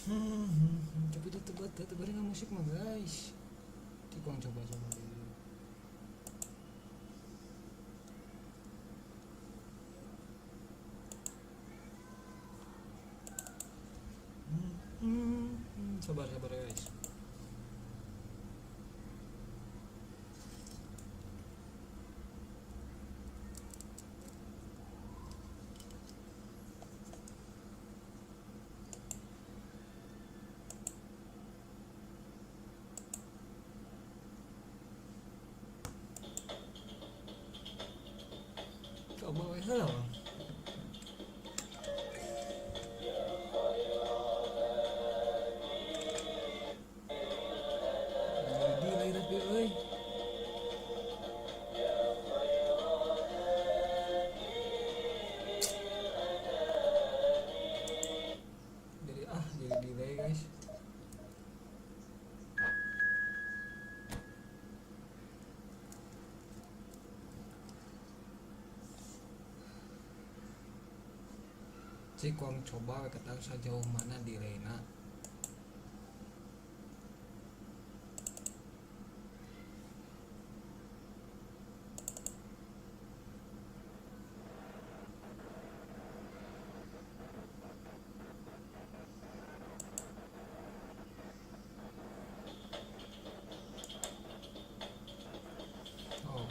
Tapi dia tebak dengan musik mah guys. Tikong coba-coba dulu. Sabar guys. Coba salah bang. Delay tapi euy. Jadi delay guys. Cikong coba ketang sejauh mana delayna. Oh.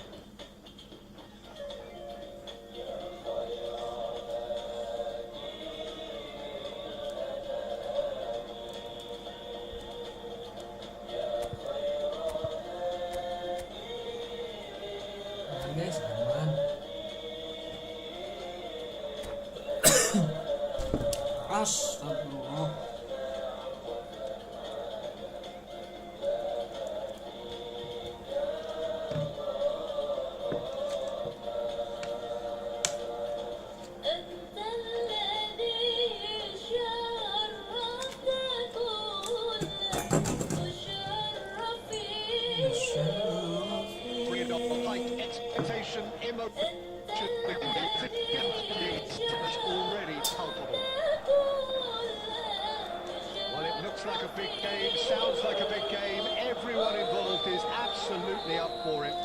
Guys, aman. Astagfirullah. Expectation, emotion, that's already palpable. Well, it looks like a big game, sounds like a big game. Everyone involved is absolutely up for it.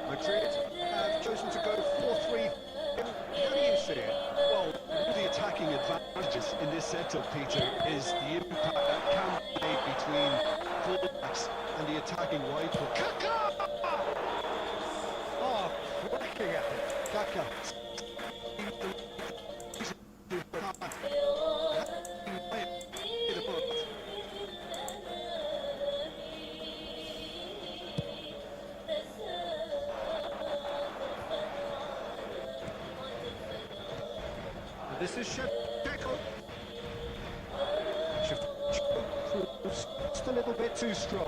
Madrid have chosen to go 4-3. How do you see it? Well, the attacking advantages in this setup, Peter, is the impact that can be made between fullbacks and the attacking wide foot. Kaka! Oh, cracking at it. Kaka. This is Shevchenko. Shevchenko just a little bit too strong.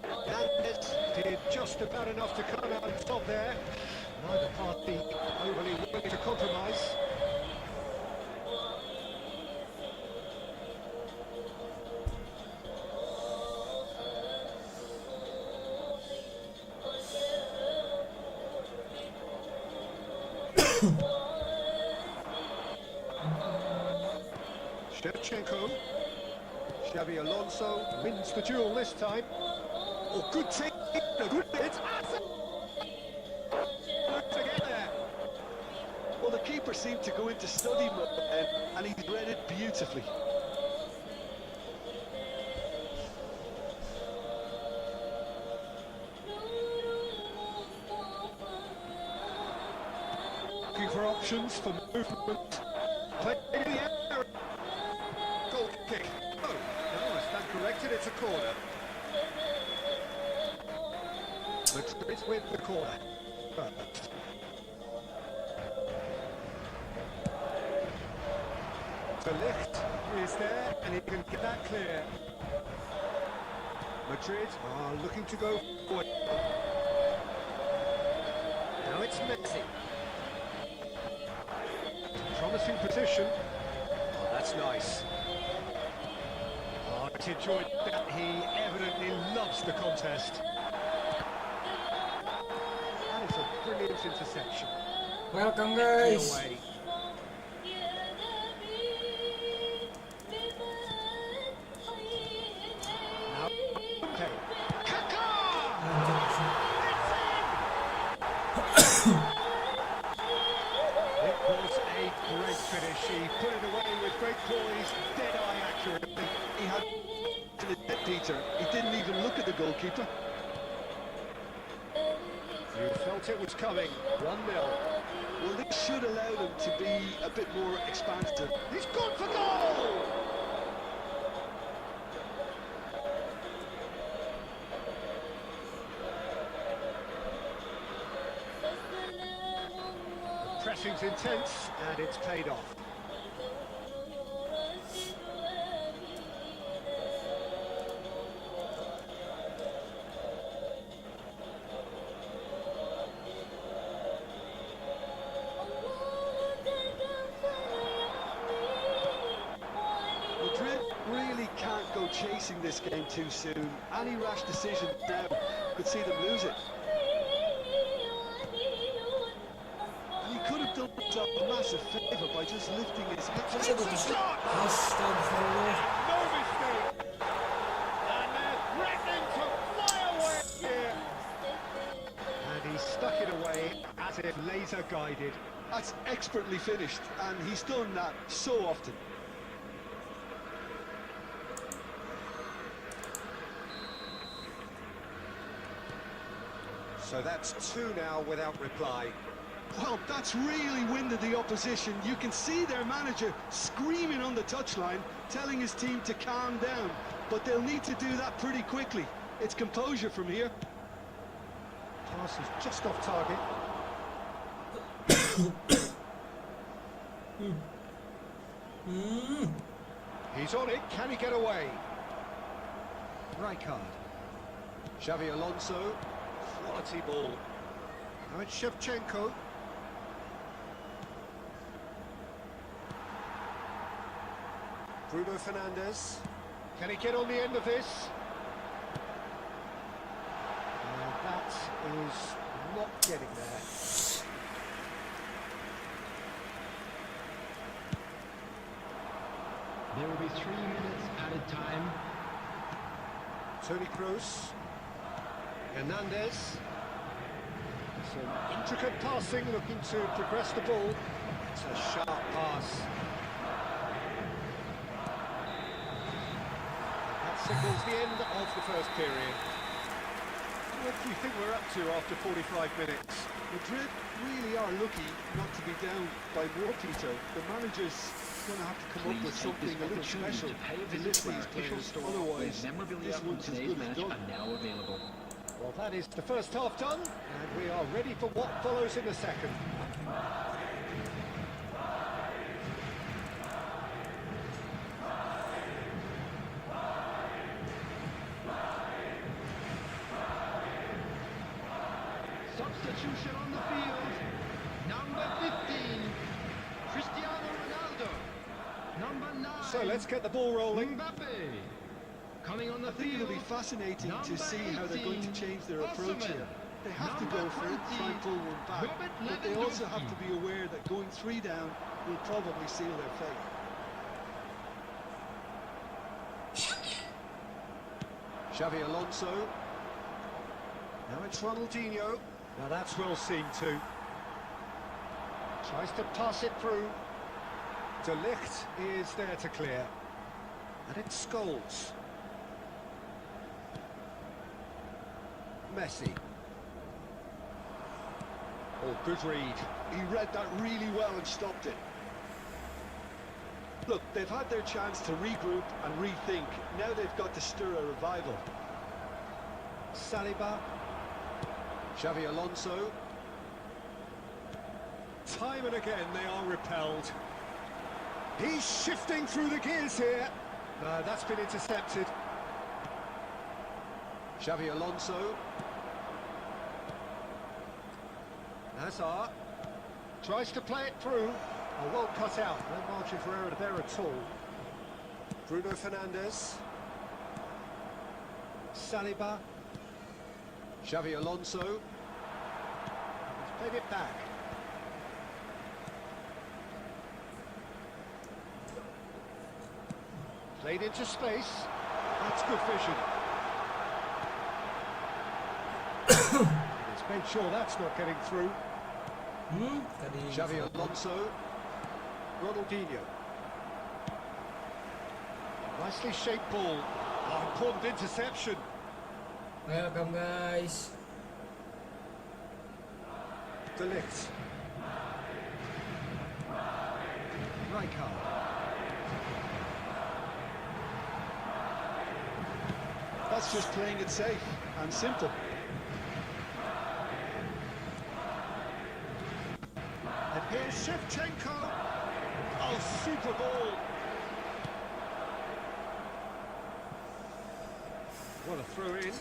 Hernandez did just about enough to come out on top there. Neither party overly willing to compromise. Shevchenko. Xabi Alonso wins the duel this time. Oh, good take, a good hit. To get there. Well, the keeper seemed to go into study mode and he read it beautifully. Looking for options for movement. Play in the air. Goal kick. Oh, no, I stand corrected, it's a corner. Madrid with the corner. De Ligt is there, and he can get that clear. Madrid are looking to go forward. Now it's Messi. Promising position. Oh, that's nice. Oh, I enjoyed that. He evidently loves the contest. brilliant interception. Welcome Empty guys. away. Now, okay. Kaka! It was a great finish. He put it away with great poise, dead-eye accuracy. He had to the net, Peter. He didn't even look at the goalkeeper. You felt it was coming. 1-0. Well, this should allow them to be a bit more expansive. He's gone for goal! The pressing's intense, and it's paid off. Madrid really can't go chasing this game too soon. Any rash decision now could see them lose it. And he could have done himself a massive favour by just lifting his head. Saya begitu. Astagfirullah. No mistake! And they're threatening to fly away here! And he stuck it away as if laser guided. That's expertly finished, and he's done that so often. So that's 2 now without reply. Well, that's really winded the opposition. You can see their manager screaming on the touchline, telling his team to calm down. But they'll need to do that pretty quickly. It's composure from here. Pass is just off target. He's on it. Can he get away? Rijkaard. Xavi Alonso. Quality ball. Now it's Shevchenko. Bruno Fernandes. Can he get on the end of this? That is not getting there. There will be 3 minutes added time. Toni Kroos. Hernandez. Some intricate passing, looking to progress the ball. It's a sharp pass. That signals the end of the first period. What do you think we're up to after 45 minutes? Madrid really are lucky not to be down by more, Peter. The manager's going to have to come up with something a little special to lift these players. Otherwise, this one's as good as done. Now available. Well, that is the first half done, and we are ready for what follows in the second. Substitution on the field. Number 15, Cristiano Ronaldo. Number 9. So let's get the ball rolling. Mbappe. Coming on the I think field. it'll be fascinating to Number see how they're going to 18, change their approach Osimhen. here. They have to Number go for it, try and pull one back, Robert but they also have Lewandowski. to be aware that going 3 down will probably seal their fate. Xavi Alonso. Now it's Ronaldinho. Now that's well seen too. Tries to pass it through. De Ligt is there to clear. And it's Scholes. Messi. Oh, good read. He read that really well and stopped it. Look, they've had their chance to regroup and rethink. Now they've got to stir a revival. Saliba. Xavi Alonso. Time and again they are repelled. He's shifting through the gears here. No, that's been intercepted. Xavi Alonso. Hazard tries to play it through. Oh, well cut out. No margin for error there at all. Bruno Fernandes. Saliba. Xavi Alonso. He's Played it back. Played into space. That's good vision. He's made sure that's not getting through. Tadi Xavi Alonso. Ronaldinho. Nicely shaped ball. Oh, important interception. welcome guys. De Ligt. Rijkaard. That's just playing it safe and simple. And here's Shevchenko. Oh, super ball. What a throw in.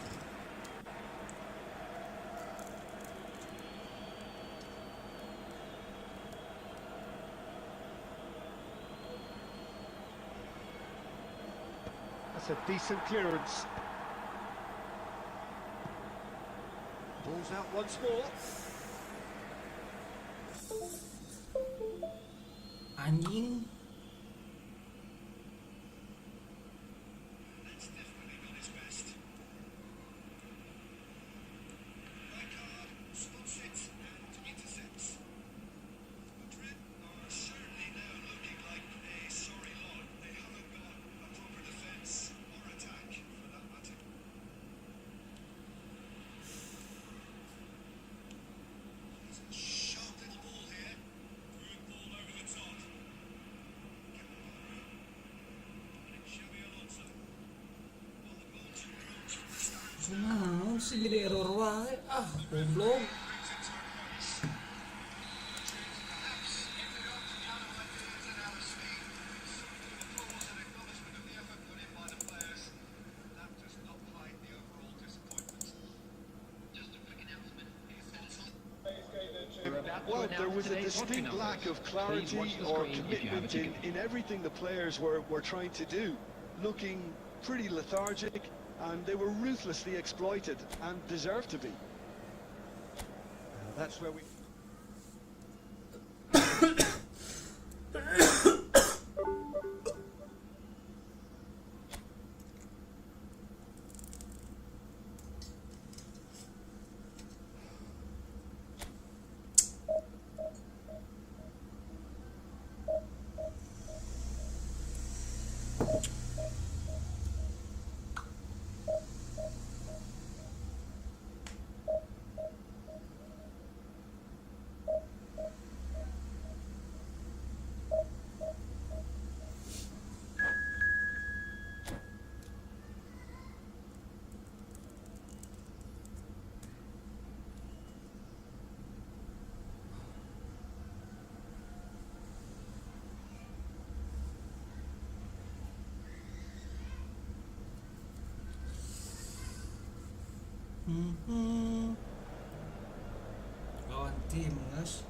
That's a decent clearance. Ball's out once more. Anjing. Naon sih jadi error wae. Ah, goblok. Well, there was a distinct lack of clarity or commitment in everything the players were trying to do. Looking pretty lethargic, and they were ruthlessly exploited and deserved to be. That's where we... Lawan timnas.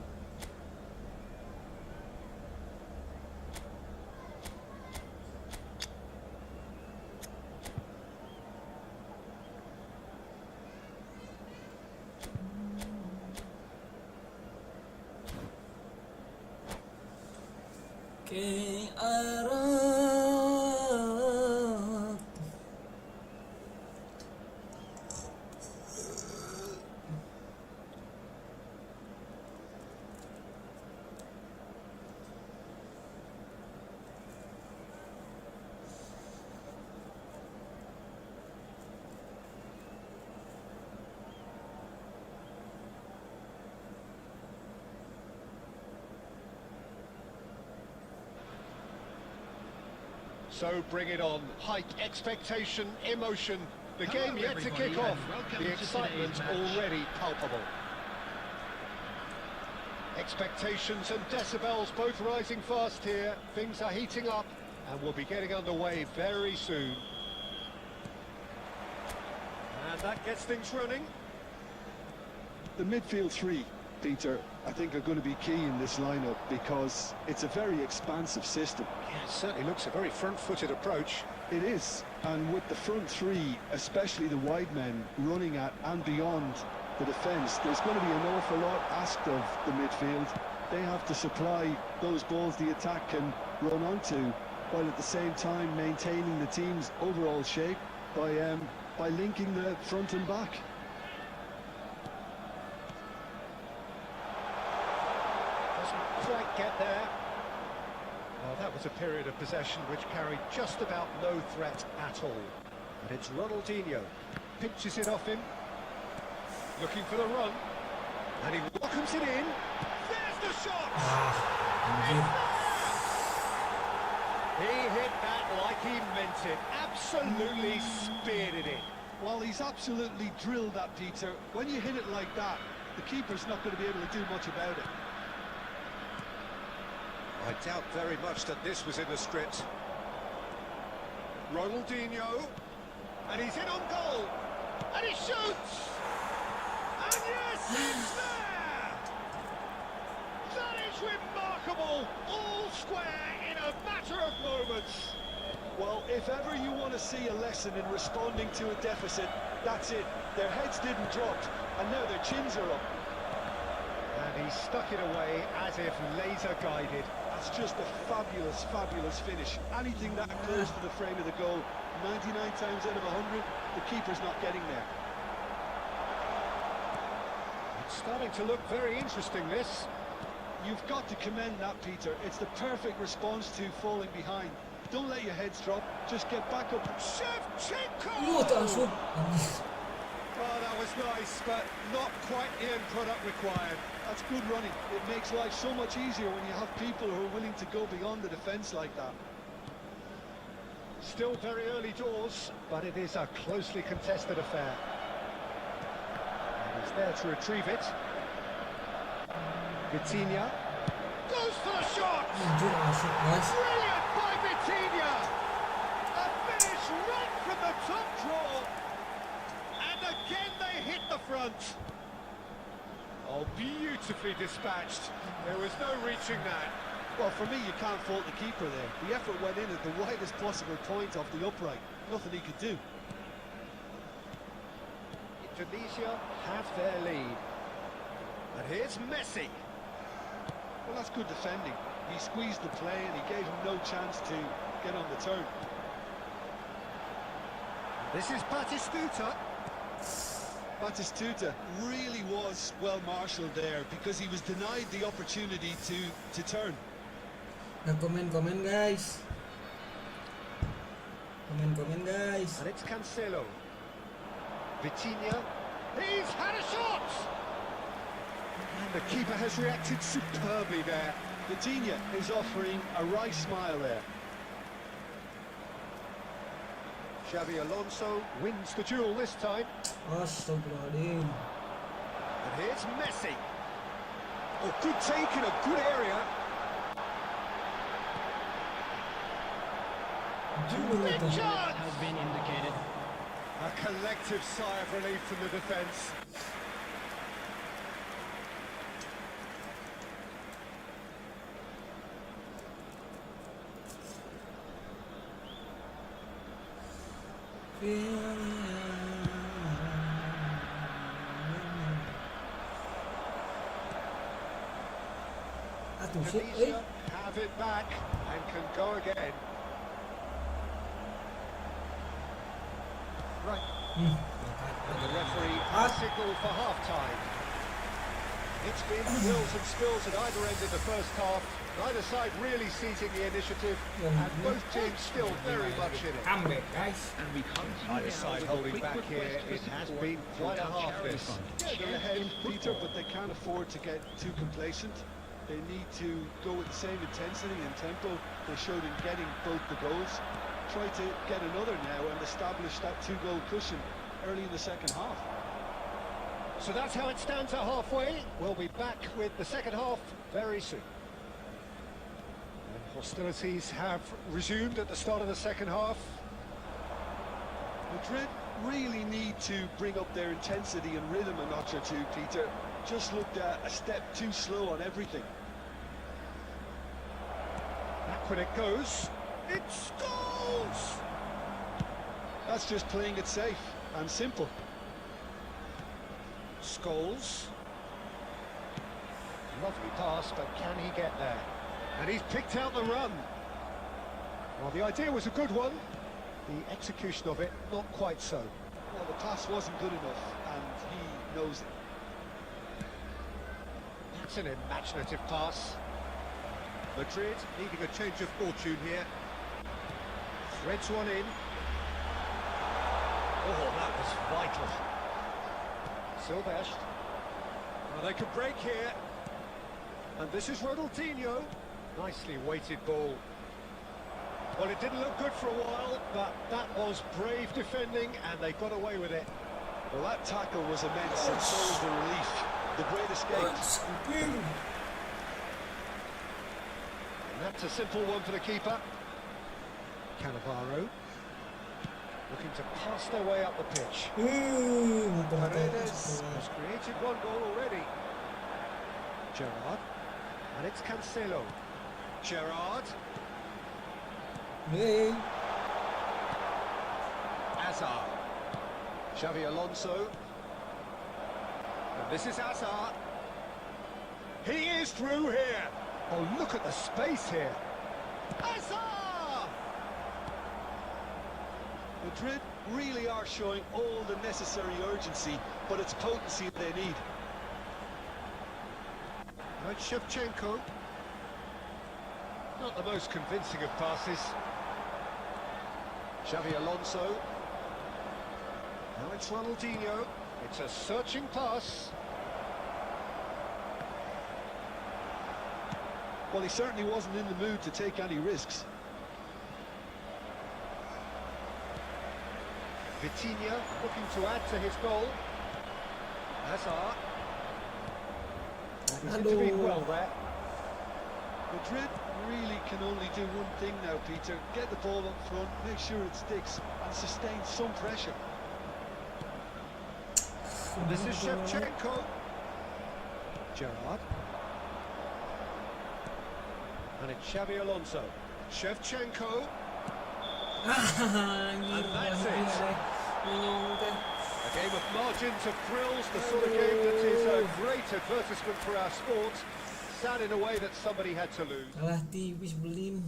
Ke arah So bring it on. Hype, expectation, emotion. The game yet to kick off. The excitement already palpable. Expectations and decibels both rising fast here. Things are heating up and we'll be getting underway very soon. And that gets things running. The midfield three, Peter, I think are going to be key in this lineup because it's a very expansive system. Yeah, it certainly looks a very front-footed approach. It is, and with the front three, especially the wide men, running at and beyond the defence, there's going to be an awful lot asked of the midfield. They have to supply those balls the attack can run onto, while at the same time maintaining the team's overall shape by linking the front and back. Doesn't quite get there. Well, that was a period of possession which carried just about no threat at all. And it's Ronaldinho. Pinches it off him. Looking for the run. And he welcomes it in. There's the shot! Anjir. He hit that like he meant it. Absolutely speared it in. Well, he's absolutely drilled that, Peter. When you hit it like that, the keeper's not going to be able to do much about it. I doubt very much that this was in the script. Ronaldinho. And he's in on goal. And he shoots! And yes, it's there! That is remarkable! All square in a matter of moments. Well, if ever you want to see a lesson in responding to a deficit, that's it. Their heads didn't drop, and now their chins are up. And he stuck it away as if laser-guided. That's just a fabulous, fabulous finish. Anything that close to the frame of the goal, 99 times out of 100, the keeper's not getting there. It's starting to look very interesting, this. You've got to commend that, Peter. It's the perfect response to falling behind. Don't let your heads drop, just get back up. Shevchenko! Tak masuk. Anjir. Oh, that was nice, but not quite the end product required. That's good running. It makes life so much easier when you have people who are willing to go beyond the defence like that. Still very early doors, but it is a closely contested affair. And he's there to retrieve it. Vitinha goes for the shot! Anjir masuk, guys. Brilliant by Vitinha! A finish right from the top draw! And again they hit the front. Oh, beautifully dispatched. There was no reaching that. Well, for me, you can't fault the keeper there. The effort went in at the widest possible point off the upright. Nothing he could do. Indonesia have their lead. And here's Messi. Well, that's good defending. He squeezed the play and he gave him no chance to get on the turn. This is Batistuta. Batistuta really was well marshalled there because he was denied the opportunity to turn. Nah, komen guys. Komen guys. And it's Cancelo. Vitinha. He's had a shot! And the keeper has reacted superbly there. Vitinha is offering a wry smile there. Xabi Alonso wins the duel this time. Astagfirullahaladzim. And here's Messi. Oh, good take in a good area. Big chance! Has been indicated. A collective sigh of relief from the defence. Aduh, shit. Tunisia have it back and can go again. Right. And the referee has signalled for half-time. It's been spills and spills at either end of the first half. Neither side really seizing the initiative, and both teams still very much in it. Comeback, guys. And we continue Either now side with a holding quick back here. request It for has support been for quite a our half charity this. fund. Yeah, they're ahead, Peter, but they can't afford to get too complacent. They need to go with the same intensity and tempo they showed in getting both the goals. Try to get another now and establish that two-goal cushion early in the second half. So that's how it stands at halfway. We'll be back with the second half very soon. And hostilities have resumed at the start of the second half. Madrid really need to bring up their intensity and rhythm a notch or two, Peter. Just looked a step too slow on everything. Back when it goes. It's goals! That's just playing it safe and simple. Scholes. Lovely pass, but can he get there? And he's picked out the run. Well, the idea was a good one. The execution of it, not quite so. Well, the pass wasn't good enough, and he knows it. That's an imaginative pass. Madrid needing a change of fortune here. Threads one in. Oh, that was vital. Silvestre. Well, they could break here. And this is Ronaldinho. Nicely weighted ball. Well, it didn't look good for a while, but that was brave defending, and they got away with it. Well, that tackle was immense, and so was the relief. The great escape. Samping. And that's a simple one for the keeper. Cannavaro. Looking to pass their way up the pitch. Mantap. Paredes has created one goal already. Gerrard. And it's Cancelo. Gerrard. Hey. Hazard. Xavi Alonso. And this is Hazard. He is through here. Oh, look at the space here. Hazard! Madrid really are showing all the necessary urgency, but it's potency they need. And Shevchenko. Not the most convincing of passes. Xavi Alonso. Now it's Ronaldinho. It's a searching pass. Well, he certainly wasn't in the mood to take any risks. Vitinha looking to add to his goal. Hazard. And he's intervened well there. Madrid really can only do one thing now, Peter. Get the ball up front, make sure it sticks, and sustain some pressure. This is Shevchenko. Gerrard. And it's Xavi Alonso. Shevchenko. And that's it. A game of margins, of thrills, the sort of game that is a great advertisement for our sport. Sad in a way that somebody had to lose. Kalah tipis Belim.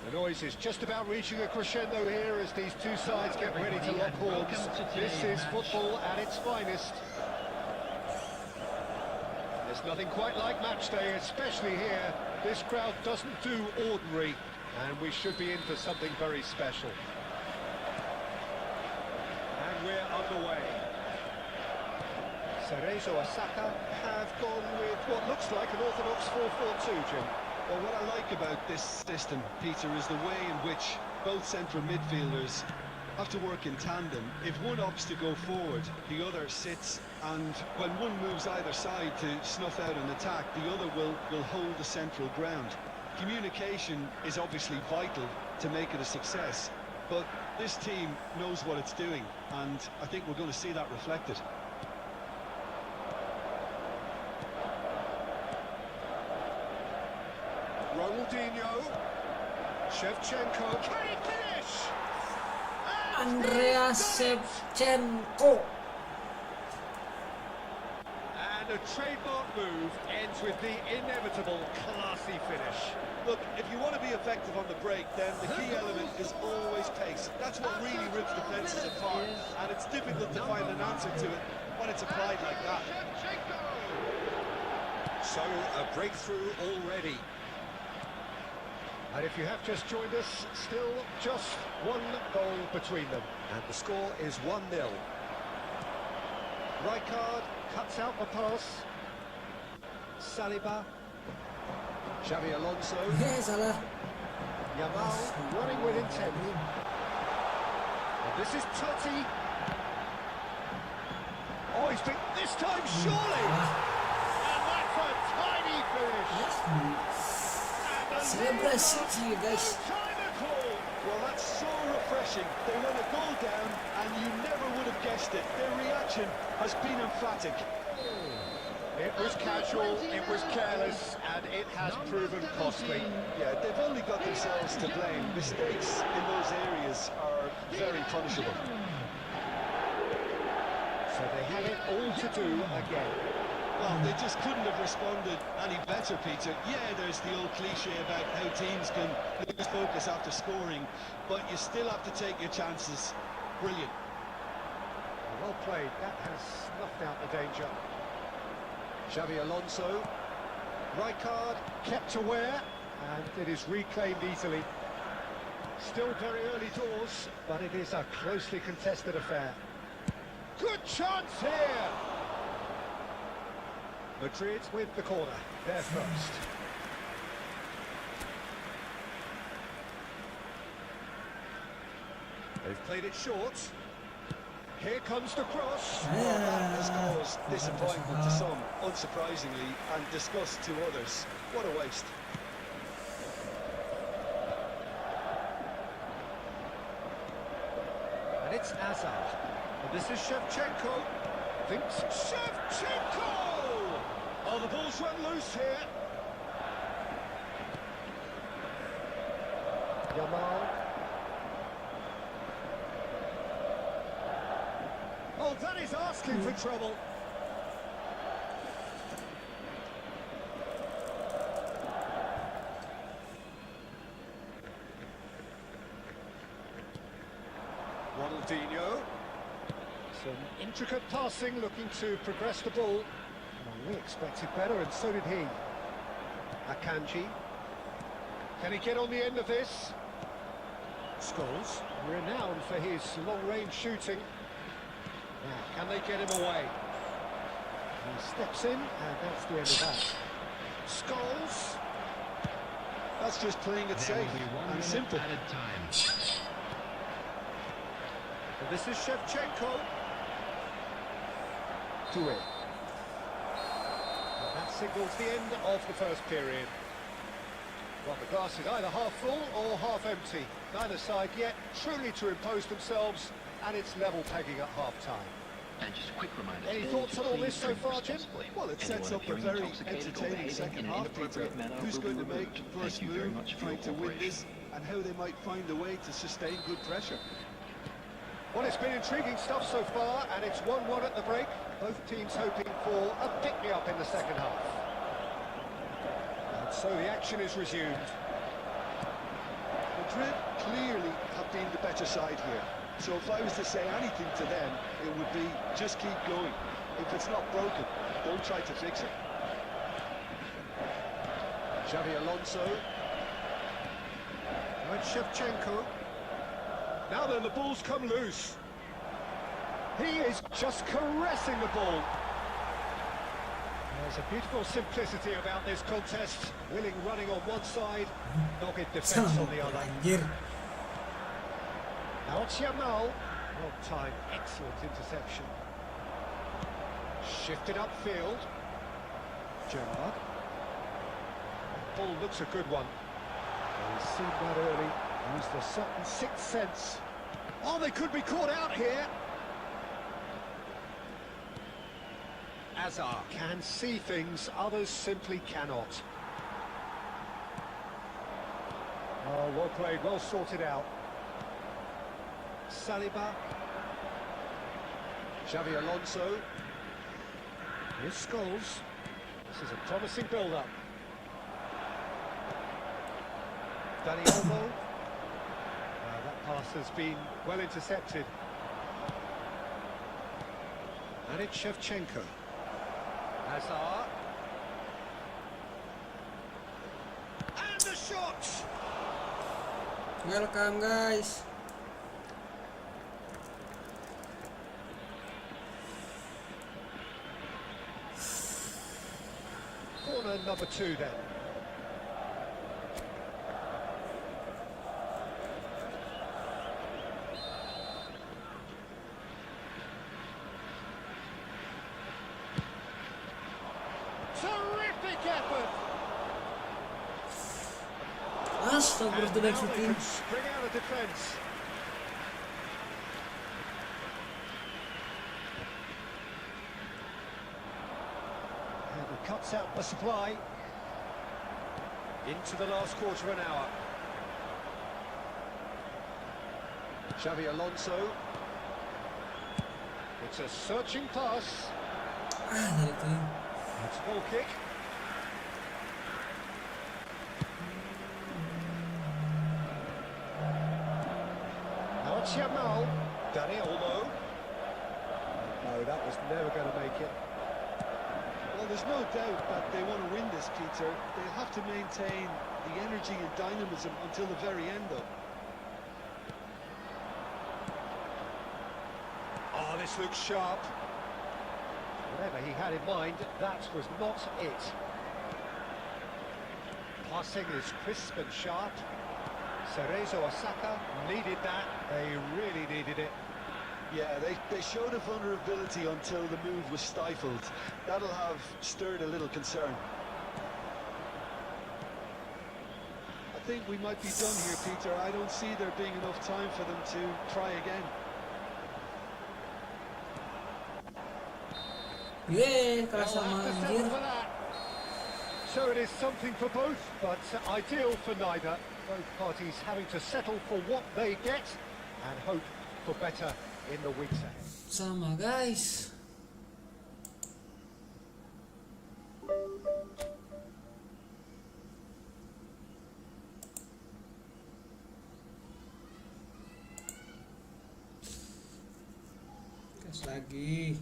The noise is just about reaching a crescendo here as these two sides get ready to lock horns. This is football at its finest. There's nothing quite like match day, especially here. This crowd doesn't do ordinary. And we should be in for something very special. And we're underway. Cerezo Osaka have gone with what looks like an orthodox 4-4-2, Jim. Well, what I like about this system, Peter, is the way in which both central midfielders have to work in tandem. If one opts to go forward, the other sits, and when one moves either side to snuff out an attack, the other will hold the central ground. Communication is obviously vital to make it a success, but this team knows what it's doing, and I think we're going to see that reflected. Ronaldinho, Shevchenko, can he finish? Andrea Shevchenko. And a trademark move ends with the inevitable classy finish. Look, if you want to be effective on the break, then the key element is always pace. That's what really rips defences apart, and it's difficult to find an answer to it when it's applied like that. So, a breakthrough already. And if you have just joined us, still just one goal between them. And the score is 1-0. Rijkaard cuts out the pass. Saliba. Xavi Alonso. Salah. Yamal running with intent. And this is Totti. Oh, he's been this time, surely! And that's a tiny finish! Celebration to you guys. Well, that's so refreshing. They let a goal down, and you never would have guessed it. Their reaction has been emphatic. It was casual, it was careless, and it has proven costly. Yeah, they've only got themselves to blame. Mistakes in those areas are very punishable. So they had it all to do again. Well, they just couldn't have responded any better, Peter. Yeah, there's the old cliche about how teams can lose focus after scoring, but you still have to take your chances. Brilliant. Well played, that has snuffed out the danger. Xavi Alonso, Rijkaard kept aware, and it is reclaimed easily. Still very early doors, but it is a closely contested affair. Good chance here! Madrid with the corner, they're first. They've played it short. Here comes the cross. Well, that has caused disappointment to some, unsurprisingly, and disgust to others. What a waste. And it's Hazard. And this is Shevchenko. Thinks Shevchenko! Oh, the ball's run loose here. Yamal. Oh, that is asking for trouble. Ronaldinho. Some intricate passing, looking to progress the ball. Well, we expected better, and so did he. Akanji. Can he get on the end of this? Scholes, renowned for his long-range shooting. Now, can they get him away? He steps in, and that's the end of that. Scholes. That's just playing it safe and simple. At a time. And this is Shevchenko. To it. And that signals the end of the first period. Well, the glass is either half full or half empty. Neither side yet truly to impose themselves, and it's level pegging at half-time. And just a quick reminder. Any thoughts on all this so far, Jim? Well, it sets up a very entertaining second half, Peter. Who's going to make the first move, trying to win this, and how they might find a way to sustain good pressure. Well, it's been intriguing stuff so far, and it's 1-1 at the break. Both teams hoping for a pick-me-up in the second half. And so the action is resumed. Madrid clearly have been the better side here. So if I was to say anything to them, it would be just keep going. If it's not broken, don't try to fix it. Xavi Alonso. And Shevchenko. Now then, the ball's come loose. He is just caressing the ball. There's a beautiful simplicity about this contest. Willing running on one side, dogged defence on the other. Anjir. Now it's Yamal. Well timed, excellent interception. Shifted upfield. Gerrard. Ball looks a good one. He's seen that early. Used a certain sixth sense. Oh, they could be caught out here. Azar can see things, others simply cannot. Oh, well played, well sorted out. Saliba. Xavi Alonso. Here's Scholes. This is a promising build-up. Dani Olmo. That pass has been well intercepted. And it's Shevchenko. Azar. And the shot! Welcome guys. Corner number 2 then. Terrific effort! Astagfirullahaladzim. Spring out of defence. And he cuts out the supply. Into the last quarter of an hour. Xavi Alonso. It's a searching pass. Dari itu. It's a ball kick. Now it's Yamal. Dani Olmo. No, that was never going to make it. Well, there's no doubt that they want to win this, Peter. They'll have to maintain the energy and dynamism until the very end, though. Oh, this looks sharp. Whatever he had in mind, that was not it. Passing is crisp and sharp. Cerezo Osaka needed that. They really needed it. Yeah, they showed a vulnerability until the move was stifled. That'll have stirred a little concern. I think we might be done here, Peter. I don't see there being enough time for them to try again. Yeay, kalah They'll sama have to settle anjir. for that. So it is something for both, but ideal for neither. Both parties having to settle for what they get and hope for better in the weeks ahead. Sama guys. Gas lagi.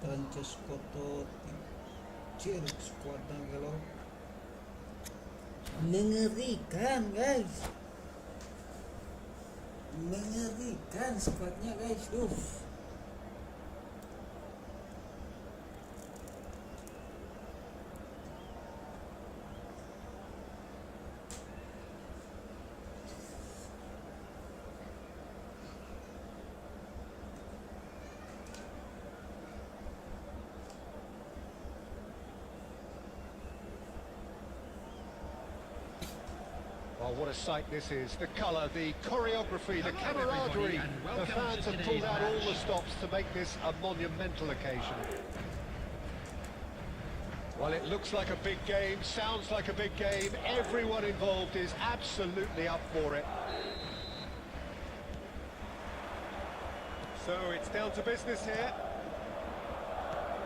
Prancis koto Cirik skuadnya kalau mengerikan guys, mengerikan skuadnya guys. Oh, what a sight this is. The colour, the choreography, the camaraderie. The fans have pulled out all the stops to make this a monumental occasion. Well, it looks like a big game, sounds like a big game. Everyone involved is absolutely up for it. So it's down to business here.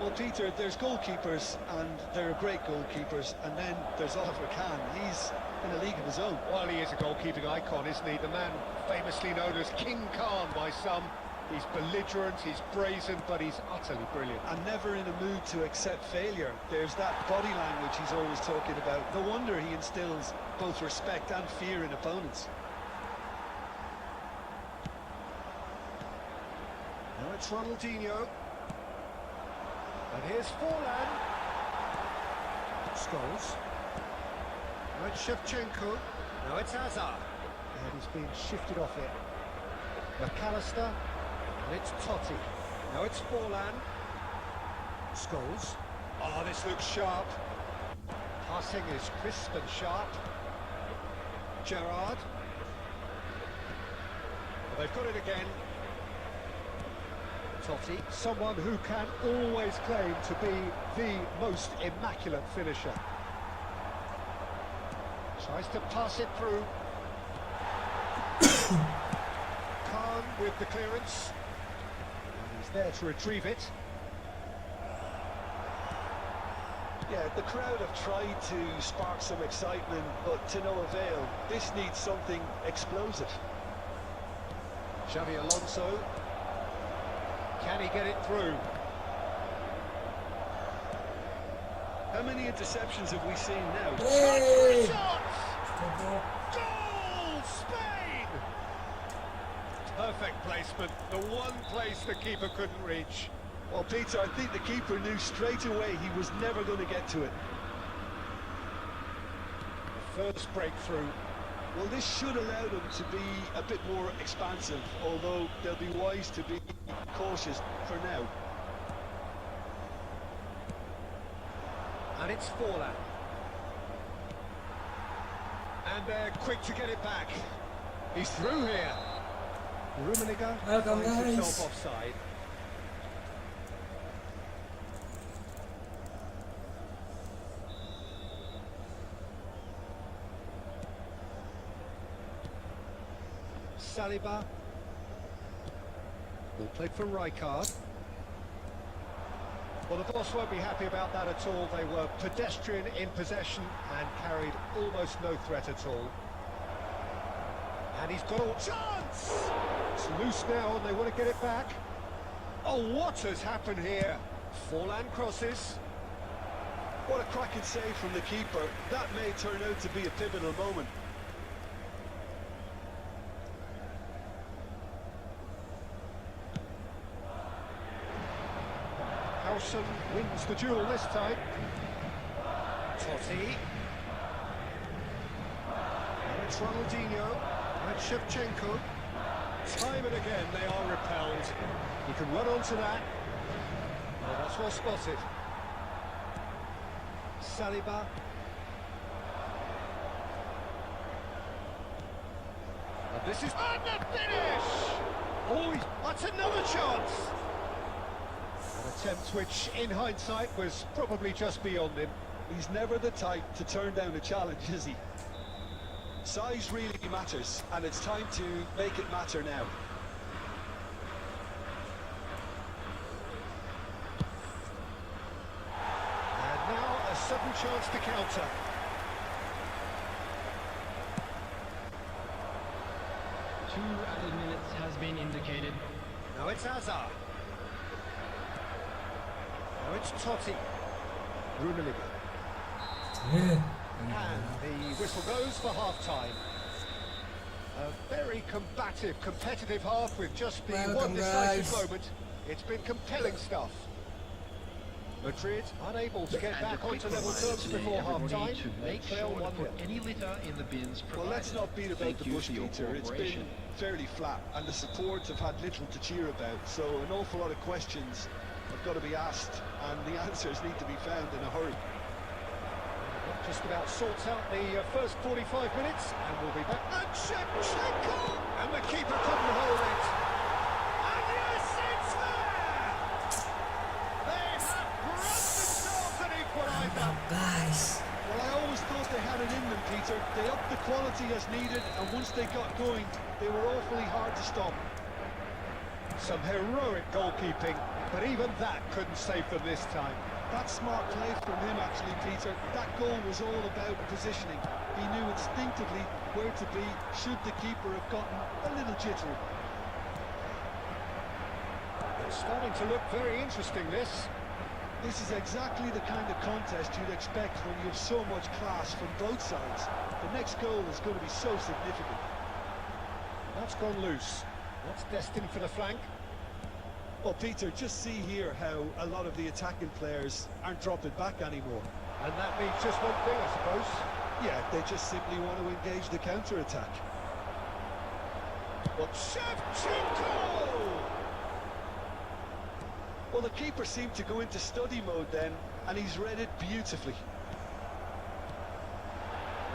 Well, Peter, there's goalkeepers, and there are great goalkeepers, and then there's Oliver Kahn. He's in a league of his own. Well, he is a goalkeeping icon, isn't he? The man famously known as King Khan by some. He's belligerent, he's brazen, but he's utterly brilliant. And never in a mood to accept failure. There's that body language he's always talking about. No wonder he instills both respect and fear in opponents. Now it's Ronaldinho. And here's Forlan. Scholes. Now it's Shevchenko. Now it's Hazard. And he's being shifted off it. McAllister. And it's Totti. Now it's Forlan. Scholes. Oh, this looks sharp. Passing is crisp and sharp. Gerrard. Well, they've got it again. Totti, someone who can always claim to be the most immaculate finisher. Tries to pass it through. Khan with the clearance. And he's there to retrieve it. Yeah, the crowd have tried to spark some excitement, but to no avail. This needs something explosive. Xavi Alonso. Can he get it through? How many interceptions have we seen now? Hey! Goal! Spain! Perfect placement. The one place the keeper couldn't reach. Well, Peter, I think the keeper knew straight away he was never going to get to it. First breakthrough. Well, this should allow them to be a bit more expansive, although they'll be wise to be cautious for now. And it's Forlan. And they're quick to get it back. He's through here. Rummenigge Welcome, finds guys. himself offside. Saliba. Ball played for Rijkaard. Well, the boss won't be happy about that at all. They were pedestrian in possession and carried almost no threat at all. And he's got a chance! It's loose now and they want to get it back. Oh, what has happened here? Forlan crosses. What a cracking save from the keeper. That may turn out to be a pivotal moment. Howson wins the duel this time. Totti. And it's Ronaldinho. And Shevchenko. Time and again they are repelled. He can run onto that. Oh, that's well spotted. Saliba. And this is... And the finish! Oh, that's another chance! An attempt which, in hindsight, was probably just beyond him. He's never the type to turn down a challenge, is he? Size really matters, and it's time to make it matter now. And now a sudden chance to counter. Two added minutes has been indicated. Now it's Hazard. Now it's Totti. Rummenigge. Yeah. And the whistle goes for half-time. A very combative, competitive half with just the Welcome, one decisive guys. moment. It's been compelling stuff. Madrid unable to get And back a quick onto level reminder terms today, before everybody, half-time. to They make trail sure to 1-0. put any litter in the bins Well, provided. let's not beat about Thank the you bush, for your Peter. It's been cooperation. fairly flat, and the supports have had little to cheer about, so an awful lot of questions have got to be asked, and the answers need to be found in a hurry. Just about sorts out the first 45 minutes, and we'll be back. And Shevchenko! And the keeper couldn't hold it. And yes, it's there! They have brought themselves an equaliser. Guys. Well, I always thought they had it in them, Peter. They upped the quality as needed, and once they got going, they were awfully hard to stop. Some heroic goalkeeping, but even that couldn't save them this time. That's smart play from him, actually, Peter. That goal was all about positioning. He knew instinctively where to be should the keeper have gotten a little jittery. It's starting to look very interesting, this. This is exactly the kind of contest you'd expect when you have so much class from both sides. The next goal is going to be so significant. That's gone loose. What's destined for the flank? Well, Peter, just see here how a lot of the attacking players aren't dropping back anymore. And that means just one thing, I suppose. Yeah, they just simply want to engage the counter-attack. But Shevchenko! Well, the keeper seemed to go into study mode then, and he's read it beautifully.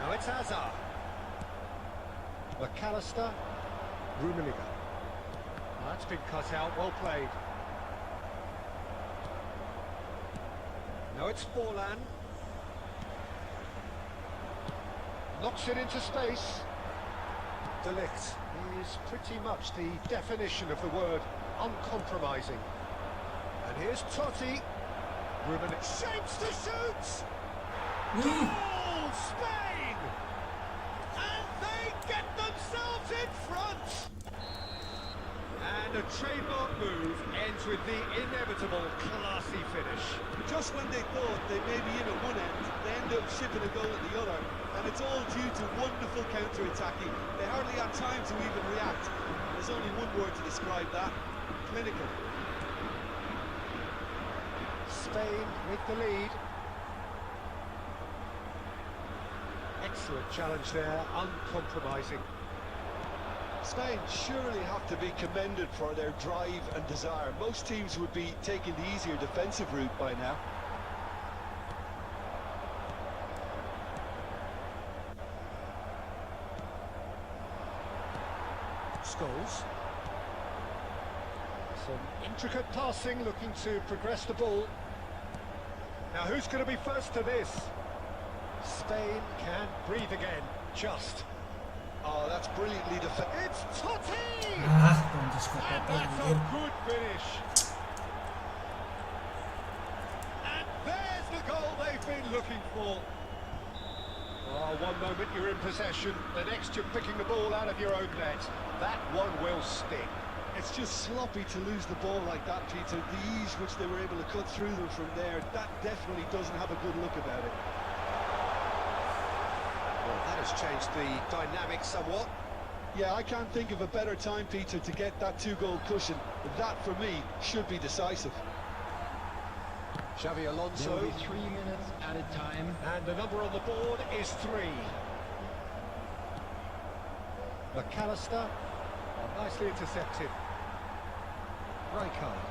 Now it's Hazard. McAllister. Rummenigge. That's been cut out, well played. Now it's Forlan. Knocks it into space. De Ligt is pretty much the definition of the word uncompromising. And here's Totti. Rummenigge shapes to shoot! Goal, Spain! And they get themselves in front! And a trademark move ends with the inevitable classy finish. Just when they thought they may be in at one end, they end up shipping a goal at the other. And it's all due to wonderful counter-attacking. They hardly had time to even react. There's only one word to describe that: clinical. Spain with the lead. Excellent challenge there, uncompromising. Spain surely have to be commended for their drive and desire. Most teams would be taking the easier defensive route by now. Scholes. Some intricate passing, looking to progress the ball. Now who's going to be first to this? Spain can breathe again, just. Oh, that's brilliantly defended. It's Totti! Don't just go And that's a good finish. And there's the goal they've been looking for. Oh, one moment you're in possession, the next you're picking the ball out of your own net. That one will sting. It's just sloppy to lose the ball like that, Peter. The ease which they were able to cut through them from there, that definitely doesn't have a good look about it. Well, that has changed the dynamic somewhat. Yeah, I can't think of a better time, Peter, to get that two-goal cushion. That, for me, should be decisive. Xavi There Alonso. will be 3 minutes at a time. And the number on the board is 3. McAllister. Oh, nicely intercepted. Rijkaard.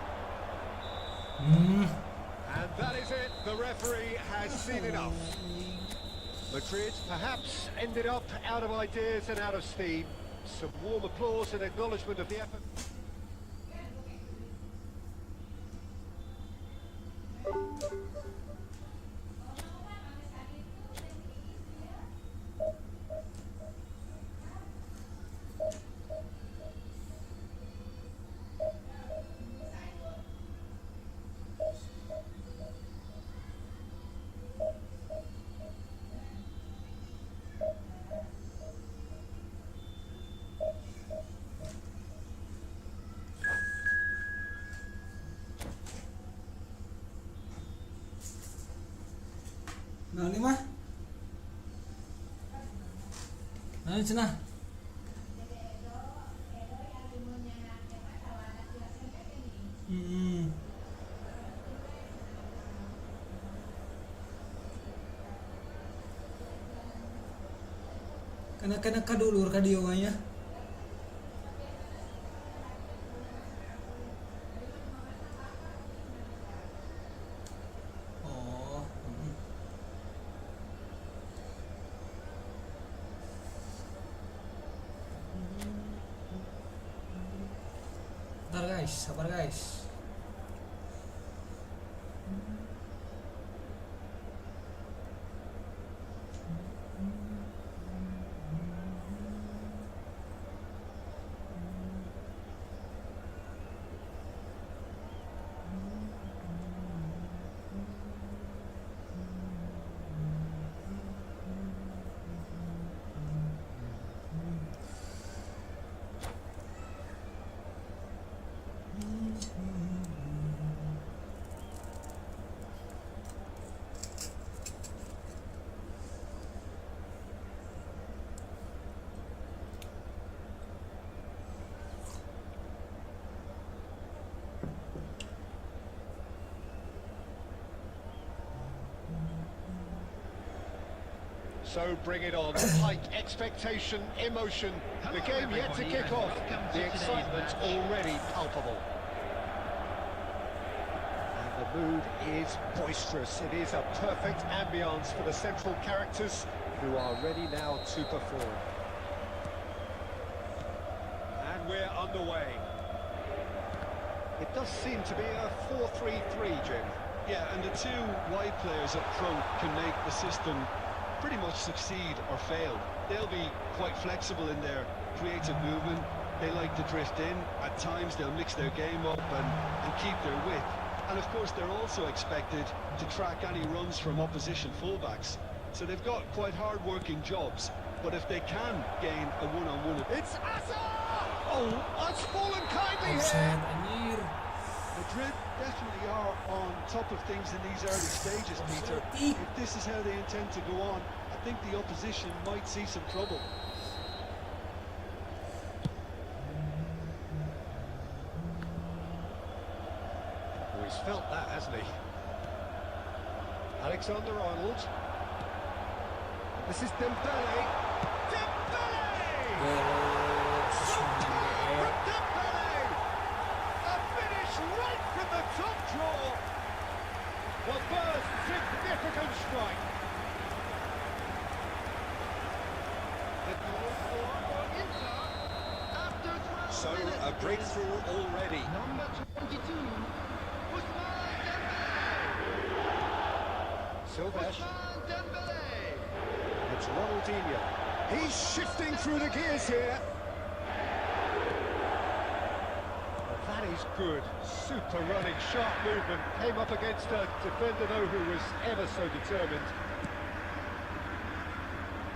And that is it. The referee has seen enough. Madrid perhaps ended up out of ideas and out of steam. Some warm applause and acknowledgement of the effort. Nah, ni mah. Nah, cenah. Kana kadulur ka dieu mah nya. Oh. sabar guys. So bring it on. High expectation, emotion. The game yet to kick off. The excitement's already palpable. And the mood is boisterous. It is a perfect ambience for the central characters who are ready now to perform. And we're underway. It does seem to be a 4-3-3, Jim. Yeah, and the two wide players up front can make the system pretty much succeed or fail. They'll be quite flexible in their creative movement. They like to drift in. At times they'll mix their game up and keep their width. And of course they're also expected to track any runs from opposition fullbacks. So they've got quite hard-working jobs. But if they can gain a one-on-one... It's Asa! Oh, it's fallen kindly Offside, here! anjir. Madrid definitely are on top of things in these early stages, Peter. If this is how they intend to go on, I think the opposition might see some trouble. Oh, he's felt that, hasn't he? Alexander-Arnold. This is Dembele. Dembele! From the top draw, the first significant strike. So a breakthrough already. Number 22, Silvestre. Ousmane Dembele. It's Ronaldinho. He's shifting through the gears here. That is good. Super running, sharp movement. Came up against a defender, though, who was ever so determined.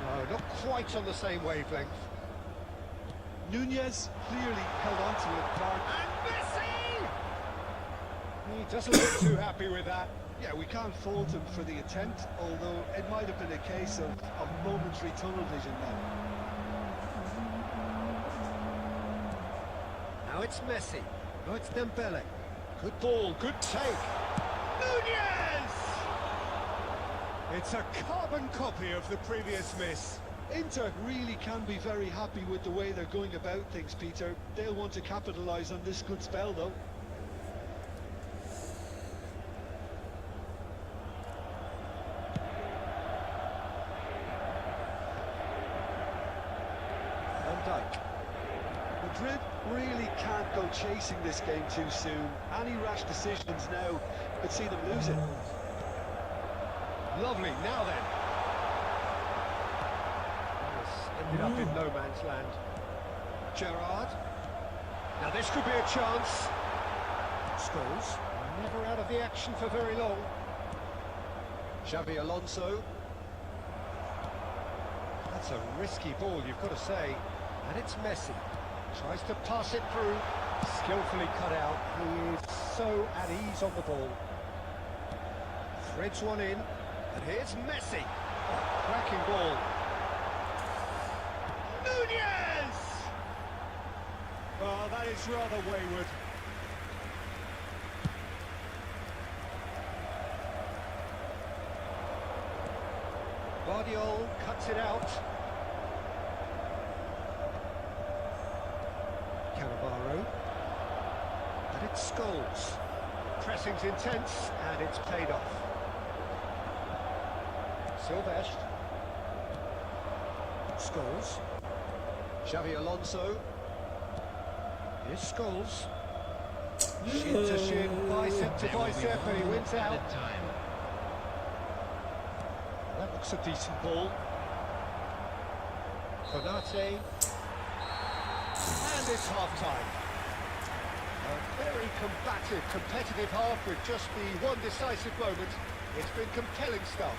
No, not quite on the same wavelength. Nunez clearly held on to it. And Messi! He doesn't look too happy with that. Yeah, we can't fault him for the attempt, although it might have been a case of momentary tunnel vision then. Now it's Messi. Now it's Dembele. Good ball, good take. Nunez! It's a carbon copy of the previous miss. Inter really can be very happy with the way they're going about things, Peter. They'll want to capitalise on this good spell, though. Van Dijk. Madrid really can't go chasing this game too soon. Any rash decisions now could see them lose it. Lovely, now then. Ended up in no man's land. Gerrard. Now this could be a chance. Scholes. Never out of the action for very long. Xavi Alonso. That's a risky ball, you've got to say. And it's Messi. Tries to pass it through. Skillfully cut out. He is so at ease on the ball. Threads one in. And here's Messi. Oh, cracking ball. Nunez! Oh, that is rather wayward. Guardiola cuts it out. Cannavaro. And it's Scholes. Pressing's intense, and it's paid off. Silvestre. Scholes. Xavi Alonso. Here's Scholes. Shin to shin, bicep to There will be bicep, and he 1 wins minute out. added time. That looks a decent ball. Konate. And it's half-time. A very combative, competitive half with just the one decisive moment. It's been compelling stuff.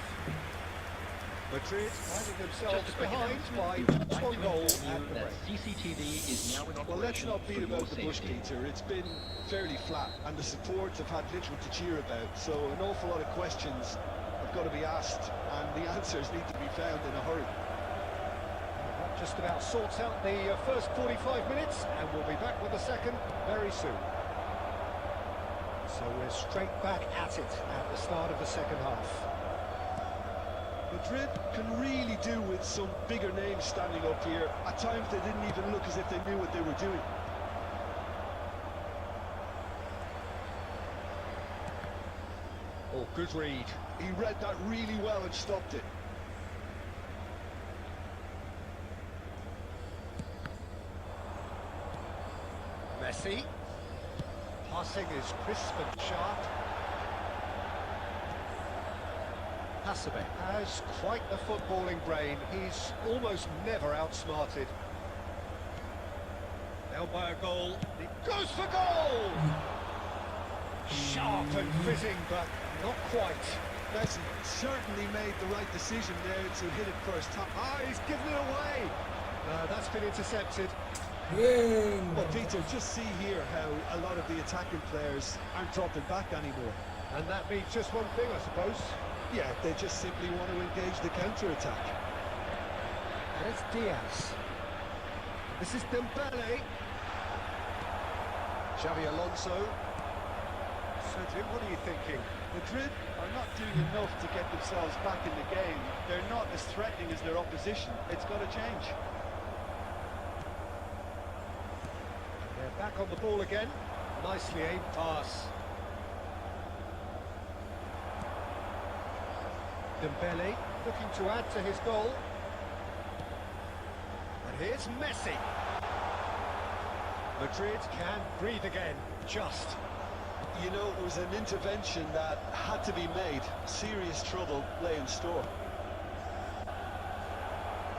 Madrid finding themselves Just a quick behind by announcement. just I'd like one to goal inform at you the that break. CCTV is now in operation. Well, let's not beat for about your the bush, safety. Peter. It's been fairly flat, and the supports have had little to cheer about. So an awful lot of questions have got to be asked, and the answers need to be found in a hurry. That just about sorts out the first 45 minutes, and we'll be back with the second very soon. So we're straight back at it at the start of the second half. Madrid can really do with some bigger names standing up here. At times they didn't even look as if they knew what they were doing. Oh, good read. He read that really well and stopped it. Messi. Passing is crisp and sharp. Hasebe has quite the footballing brain. He's almost never outsmarted. Now by a goal. It goes for goal! Sharp and fizzing, but not quite. Messi certainly made the right decision there to hit it first time. Ah, he's given it away. That's been intercepted. Yeah. Well, Peter, just see here how a lot of the attacking players aren't dropping back anymore. And that means just one thing, I suppose. Yeah, they just simply want to engage the counter-attack. And it's Diaz. This is Dembele. Xavi Alonso. Cedric, what are you thinking? Madrid are not doing enough to get themselves back in the game. They're not as threatening as their opposition. It's got to change. They're back on the ball again. Nicely aimed pass. Dembele looking to add to his goal. And here's Messi. Madrid can breathe again, just. You know, it was an intervention that had to be made. Serious trouble lay in store.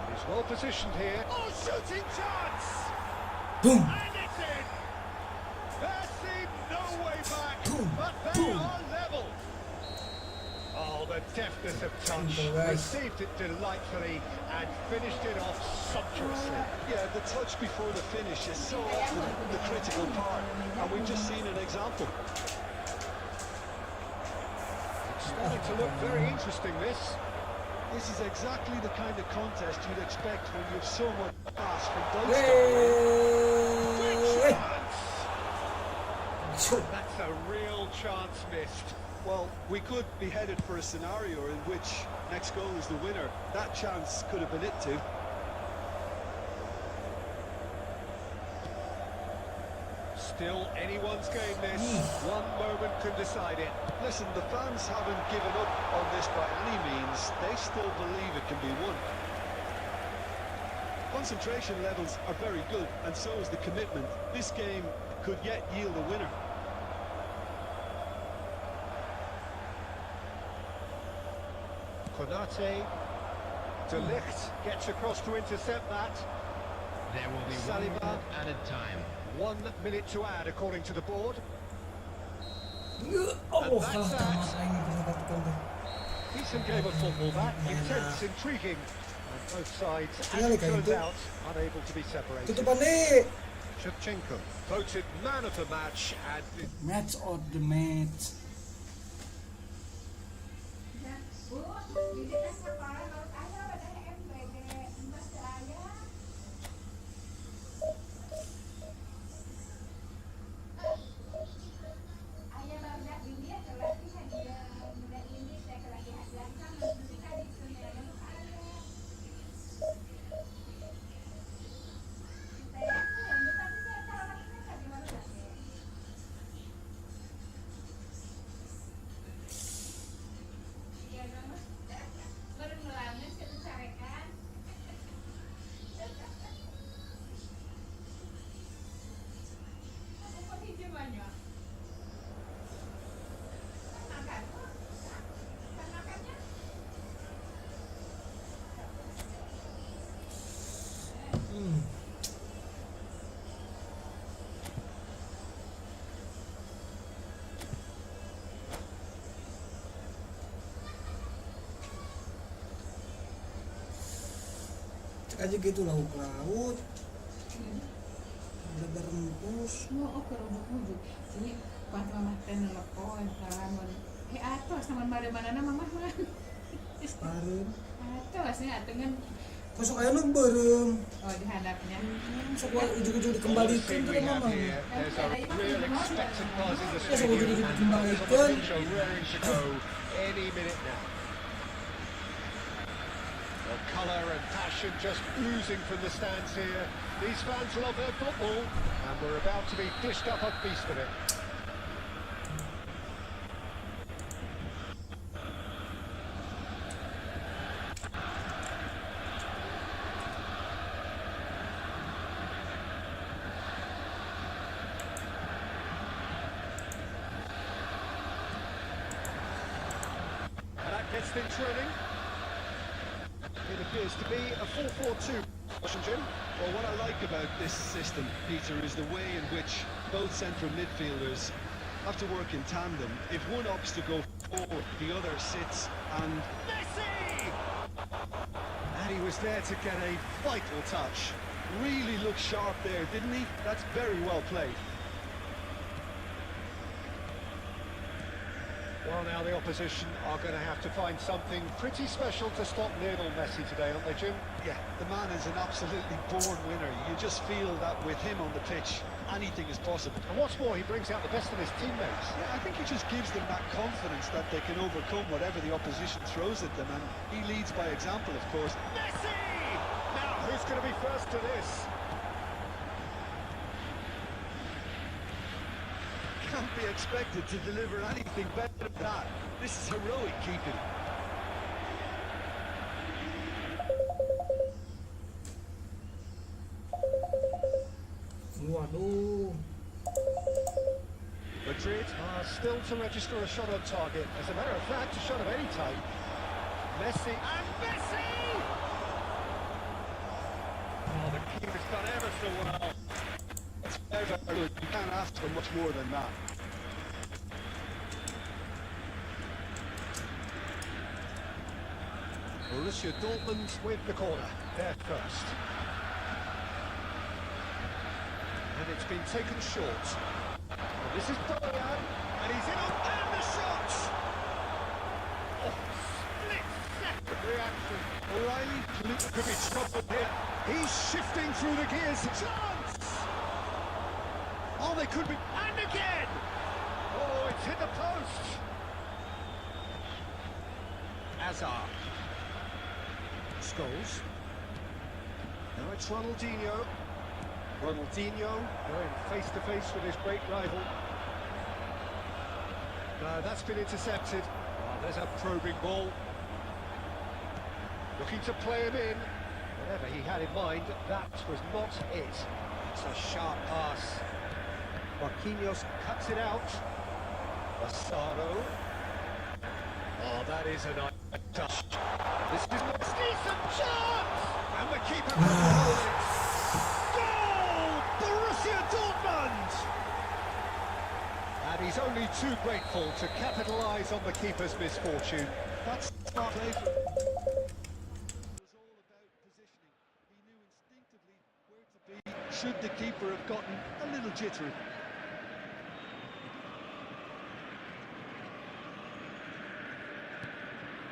He's well positioned here. Oh, shooting chance! Boom. And it's in! There seemed no way back, Boom. but they Boom. are level. Oh, the deftness of touch. Right. Received it delightfully and finished it off sumptuously. Yeah, the touch before the finish is so often the critical part, and we've just seen an example. It's starting to look very interesting, this. This is exactly the kind of contest you'd expect when you have so much pass from both Hey. sides. That's a real chance missed. Well, we could be headed for a scenario in which next goal is the winner. That chance could have been it too. Still anyone's game, this. One moment can decide it. Listen, the fans haven't given up on this by any means. They still believe it can be won. Concentration levels are very good, and so is the commitment. This game could yet yield a winner. Konate. De Ligt gets across to intercept that. There will be 1 Saliba. minute added time. 1 minute to add according to the board. Oh, that's gagal that. masa ini betul-betul. Decent game of football that, intense, intriguing. And both sides, as Tinggal it kayak turns gitu. out, unable to be separated. Tutupan nih. Shevchenko voted man of the match and Match of the match. Bu, di dekat sekolah menurut ayah ada MBG imbas ke ayah. Ayah bangga ini ya kelatihan dia muda ini saya kelatihan belakang ketika di dunia menurut ayah. Saya yang depan saya kalau lagi kan di mana lagi? Iya, nama. Baru aja gitu lauk-lauk. Udah berempus. Oo, pero bujuk. Jadi pas mamah teh nelpon salaman. Atos sama mana na mamah mah. Pareum. Atosnya dengan Kosok aja lu berem. oh di hadapnya. Sok ujung-ujung dikembalikan ke mama. There's a real expected buzz in the Ya sok ujung-ujung stadium. dikembalikan. Show raring to go any minute now. The colour and passion just oozing from the stands here. These fans love their football, and we're about to be dished up a feast of it. And that gets things running. It appears to be a 4-4-2. Jim? Well, what I like about this system, Peter, is the way in which both central midfielders have to work in tandem. If one opts to go forward, the other sits and... Messi! And he was there to get a vital touch. really looked sharp there, didn't he? That's very well played. Well, now the opposition are going to have to find something pretty special to stop Lionel Messi today, aren't they, Jim? Yeah, the man is an absolutely born winner. You just feel that with him on the pitch, anything is possible. And what's more, he brings out the best of his teammates. Yeah, I think he just gives them that confidence that they can overcome whatever the opposition throws at them, and he leads by example, of course. Messi! Now, who's going to be first to this? Can't be expected to deliver anything better than that. This is heroic keeping. Waduh. Madrid are still to register a shot on target. As a matter of fact, a shot of any type. Messi and Messi! Oh, the keeper's done ever so well. It's very, very good. You can't ask for much more than that. Borussia Dortmund with the corner. They're first. And it's been taken short. And this is Boyan, and he's in and the shot! Oh, split second reaction. O'Reilly, Could be trouble here. He's shifting through the gears. Chance! Oh, they could be... And again! Oh, it's hit the post! Hazard. Scholes. Now it's Ronaldinho. Ronaldinho going face-to-face with his great rival. No, that's been intercepted. Oh, there's a probing ball. Looking to play him in. Whatever he had in mind, that was not it. It's a sharp pass. Marquinhos cuts it out. Massaro. Oh, that is a nice touch. This is a decent chance! And the keeper can hold it. Goal! Borussia Dortmund! And he's only too grateful to capitalise on the keeper's misfortune. that's smart play. It was all about positioning. He knew instinctively where to be should the keeper have gotten a little jittery.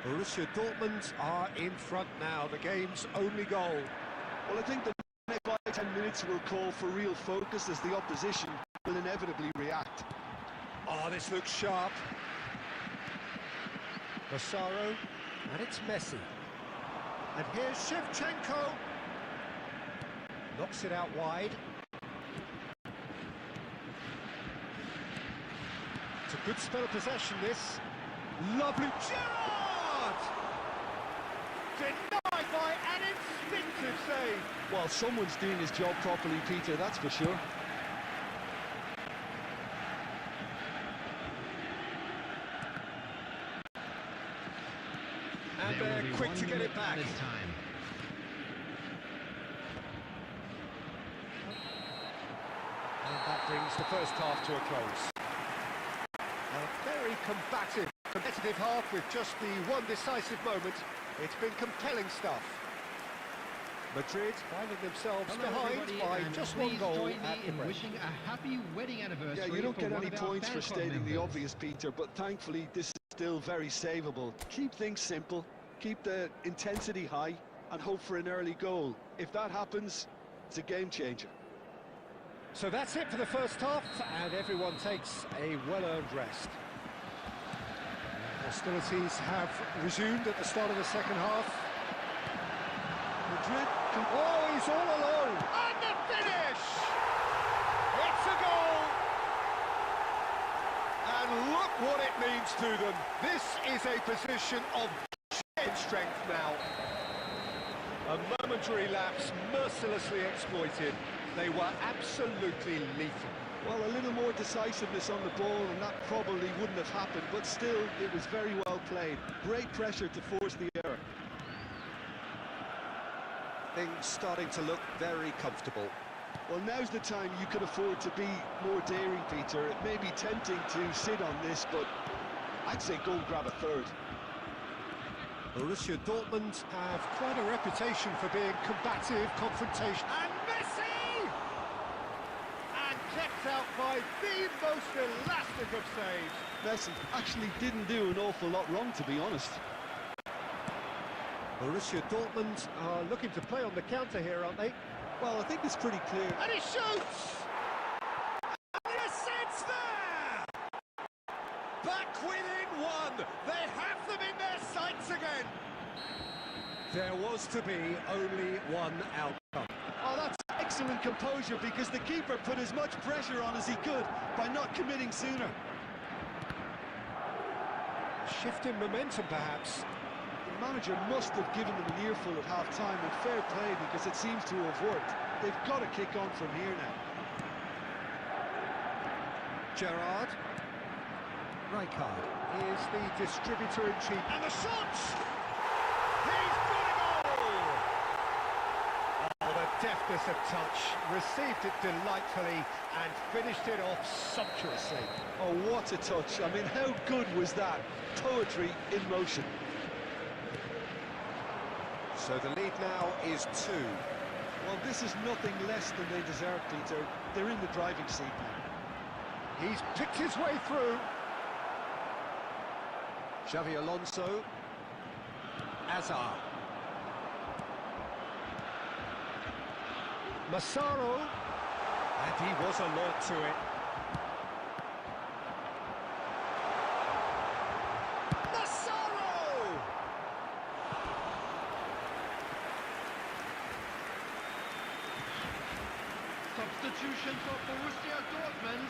Borussia Dortmund are in front now, the game's only goal. Well, I think the next 5-10 minutes will call for real focus as the opposition will inevitably react. Oh, this looks sharp. Massaro, and it's Messi. And here's Shevchenko. Knocks it out wide. It's a good spell of possession, this. Lovely. Gerrard! Denied by an instinctive save. Well, someone's doing his job properly, Peter, that's for sure. And There will they're be quick 1 to get minute it back. added time. And that brings the first half to a close. A very competitive half with just the one decisive moment. It's been compelling stuff. Madrid finding themselves Hello, behind everybody, by and just one please goal join me at the in break. wishing a happy wedding anniversary. Yeah, you don't for get one any of our points fan for club stating the members. obvious, Peter, but thankfully this is still very savable. Keep things simple, keep the intensity high, and hope for an early goal. If that happens, it's a game changer. So that's it for the first half, and everyone takes a well-earned rest. Hostilities have resumed at the start of the second half. Madrid can... Oh, he's all alone! And the finish! It's a goal! And look what it means to them. This is a position of sheer strength now. A momentary lapse mercilessly exploited. They were absolutely lethal. Well, a little more decisiveness on the ball, and that probably wouldn't have happened, but still, it was very well played. Great pressure to force the error. Things starting to look very comfortable. Well, now's the time you could afford to be more daring, Peter. It may be tempting to sit on this, but I'd say go and grab a third. Borussia Dortmund have quite a reputation for being combative, confrontation. And Messi! And kept out by the most elastic of saves. Messi actually didn't do an awful lot wrong, to be honest. Borussia Dortmund are looking to play on the counter here, aren't they? Well, I think it's pretty clear. And he shoots! And yes, it's there! Back within one! They have them in their sights again! There was to be only one outcome. Oh, that's excellent composure, because the keeper put as much pressure on as he could by not committing sooner. Shift in momentum, perhaps. The manager must have given them an earful at half-time, and fair play, because it seems to have worked. They've got to kick on from here now. Gerrard. Rijkaard is the distributor-in-chief. And the shot! He's got a goal! Oh, the deftness of touch. Received it delightfully and finished it off sumptuously. Oh, what a touch. I mean, how good was that? Poetry in motion. So the lead now is 2. Well, this is nothing less than they deserve, Peter. They're in the driving seat now. He's picked his way through. Xavi Alonso. Azar. Massaro. And he was alert to it. Massaro! Substitution for Borussia Dortmund.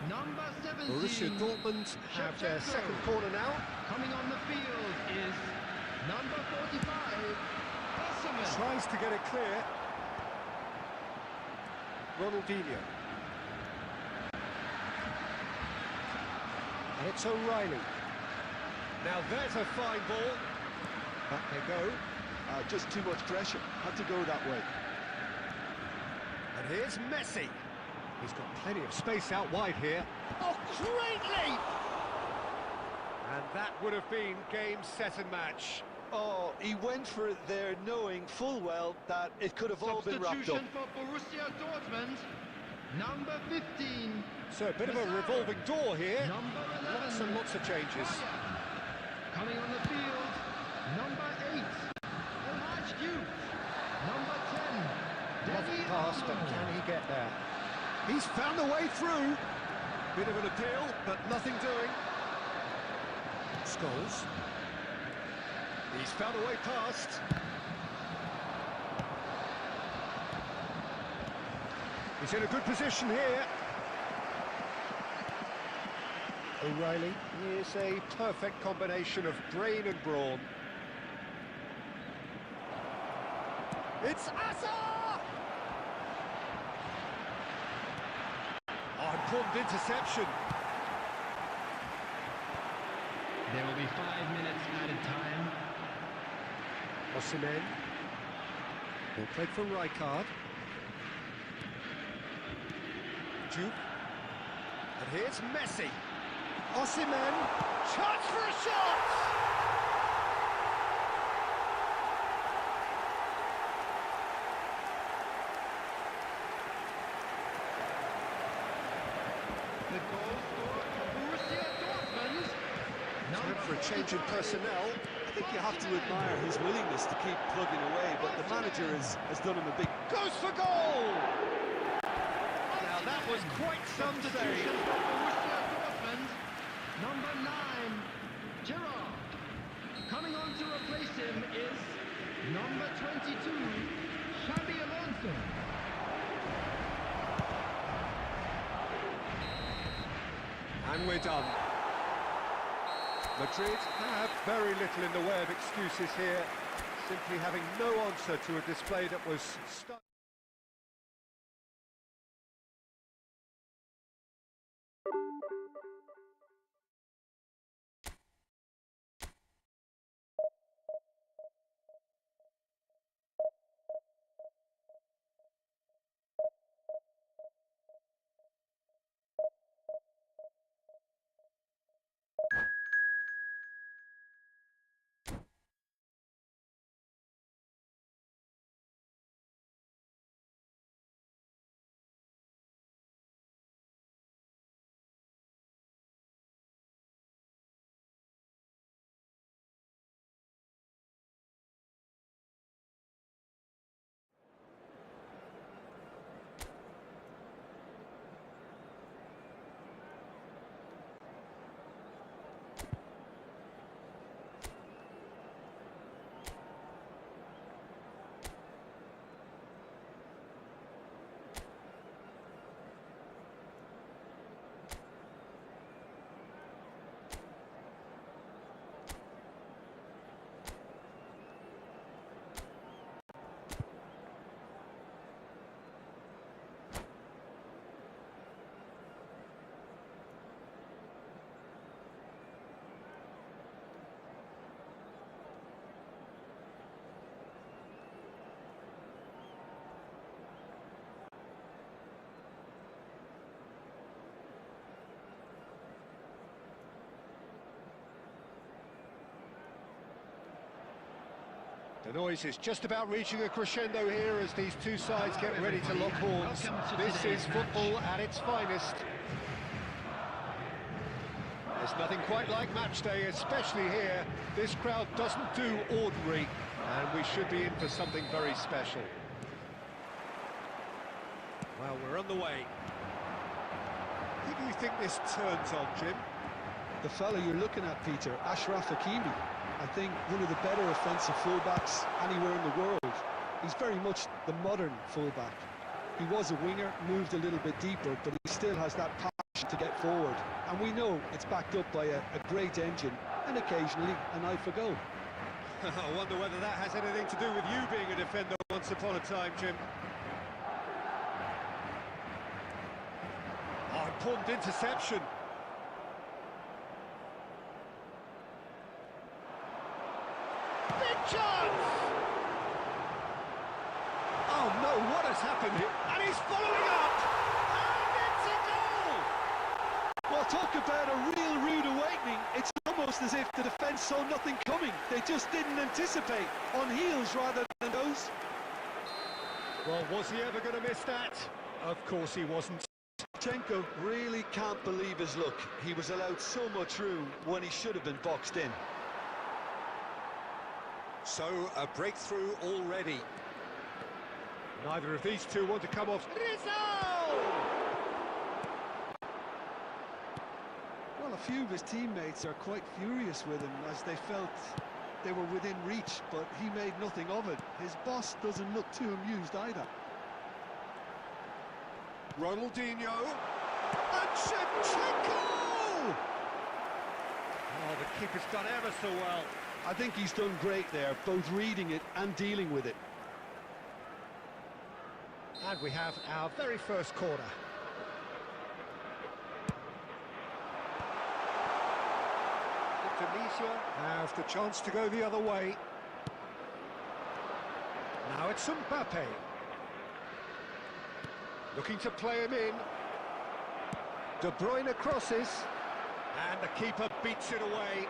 Number 17. Borussia Dortmund have their second corner now. Coming on the field is number 45. Osimhen. Tries to get it clear. Ronaldinho. And it's O'Reilly. Now there's a fine ball. Back they go. Just too much pressure. Had to go that way. And here's Messi. He's got plenty of space out wide here. Oh, great leap! And that would have been game, set and match. Oh, he went for it there, knowing full well that it could have all been wrapped up. Substitution for Borussia Dortmund. Number 15. So a bit of a revolving door here. Number 11. Lots and lots of changes. Coming on the field, number 8. El Hadj Diouf. Number 10. Lovely Dele pass, but Alli. can he get there? He's found a way through. Bit of an appeal, but nothing doing. Scholes. He's found a way past. He's in a good position here. O'Reilly is a perfect combination of brain and brawn. It's Azar! Oh, important interception. There will be 5 minutes added time. Osimhen. Ball played for Rijkaard. Duke. And here's Messi. Osimhen. Chance for a shot! for a change in personnel. I think you have to admire his willingness to keep plugging away, but the manager has done him a big... Goes for goal! Now that was quite some Substitution save. from Borussia Dortmund. Number 9, Gerrard. Coming on to replace him is number 22, Xabi Alonso. And we're done. Madrid have very little in the way of excuses here, simply having no answer to a display that was stunning. The noise is just about reaching a crescendo here as these two sides get ready to lock horns. This is football at its finest. There's nothing quite like match day, especially here. This crowd doesn't do ordinary, and we should be in for something very special. Well, we're on the way. Who do you think this turns on, Jim? The fella you're looking at, Peter, Ashraf Hakimi. I think one of the better offensive fullbacks anywhere in the world. He's very much the modern fullback. He was a winger, moved a little bit deeper, but he still has that passion to get forward. And we know it's backed up by a great engine and occasionally an eye for goal. I wonder whether that has anything to do with you being a defender once upon a time, Jim. Oh, important interception. Big chance! Oh no, what has happened here? And he's following up! And it's a goal! Well, talk about a real rude awakening. It's almost as if the defence saw nothing coming. They just didn't anticipate, on heels rather than those. Well, was he ever going to miss that? Of course he wasn't. Chenko really can't believe his luck. He was allowed so much room when he should have been boxed in. So, a breakthrough already. Neither of these two want to come off. Rizzo! Well, a few of his teammates are quite furious with him as they felt they were within reach, but he made nothing of it. His boss doesn't look too amused either. Ronaldinho and Shevchenko! Oh, the keeper's done ever so well. I think he's done great there, both reading it and dealing with it. And we have our very first corner. Indonesia have the chance to go the other way. Now it's Mbappe. Looking to play him in. De Bruyne crosses. And the keeper beats it away.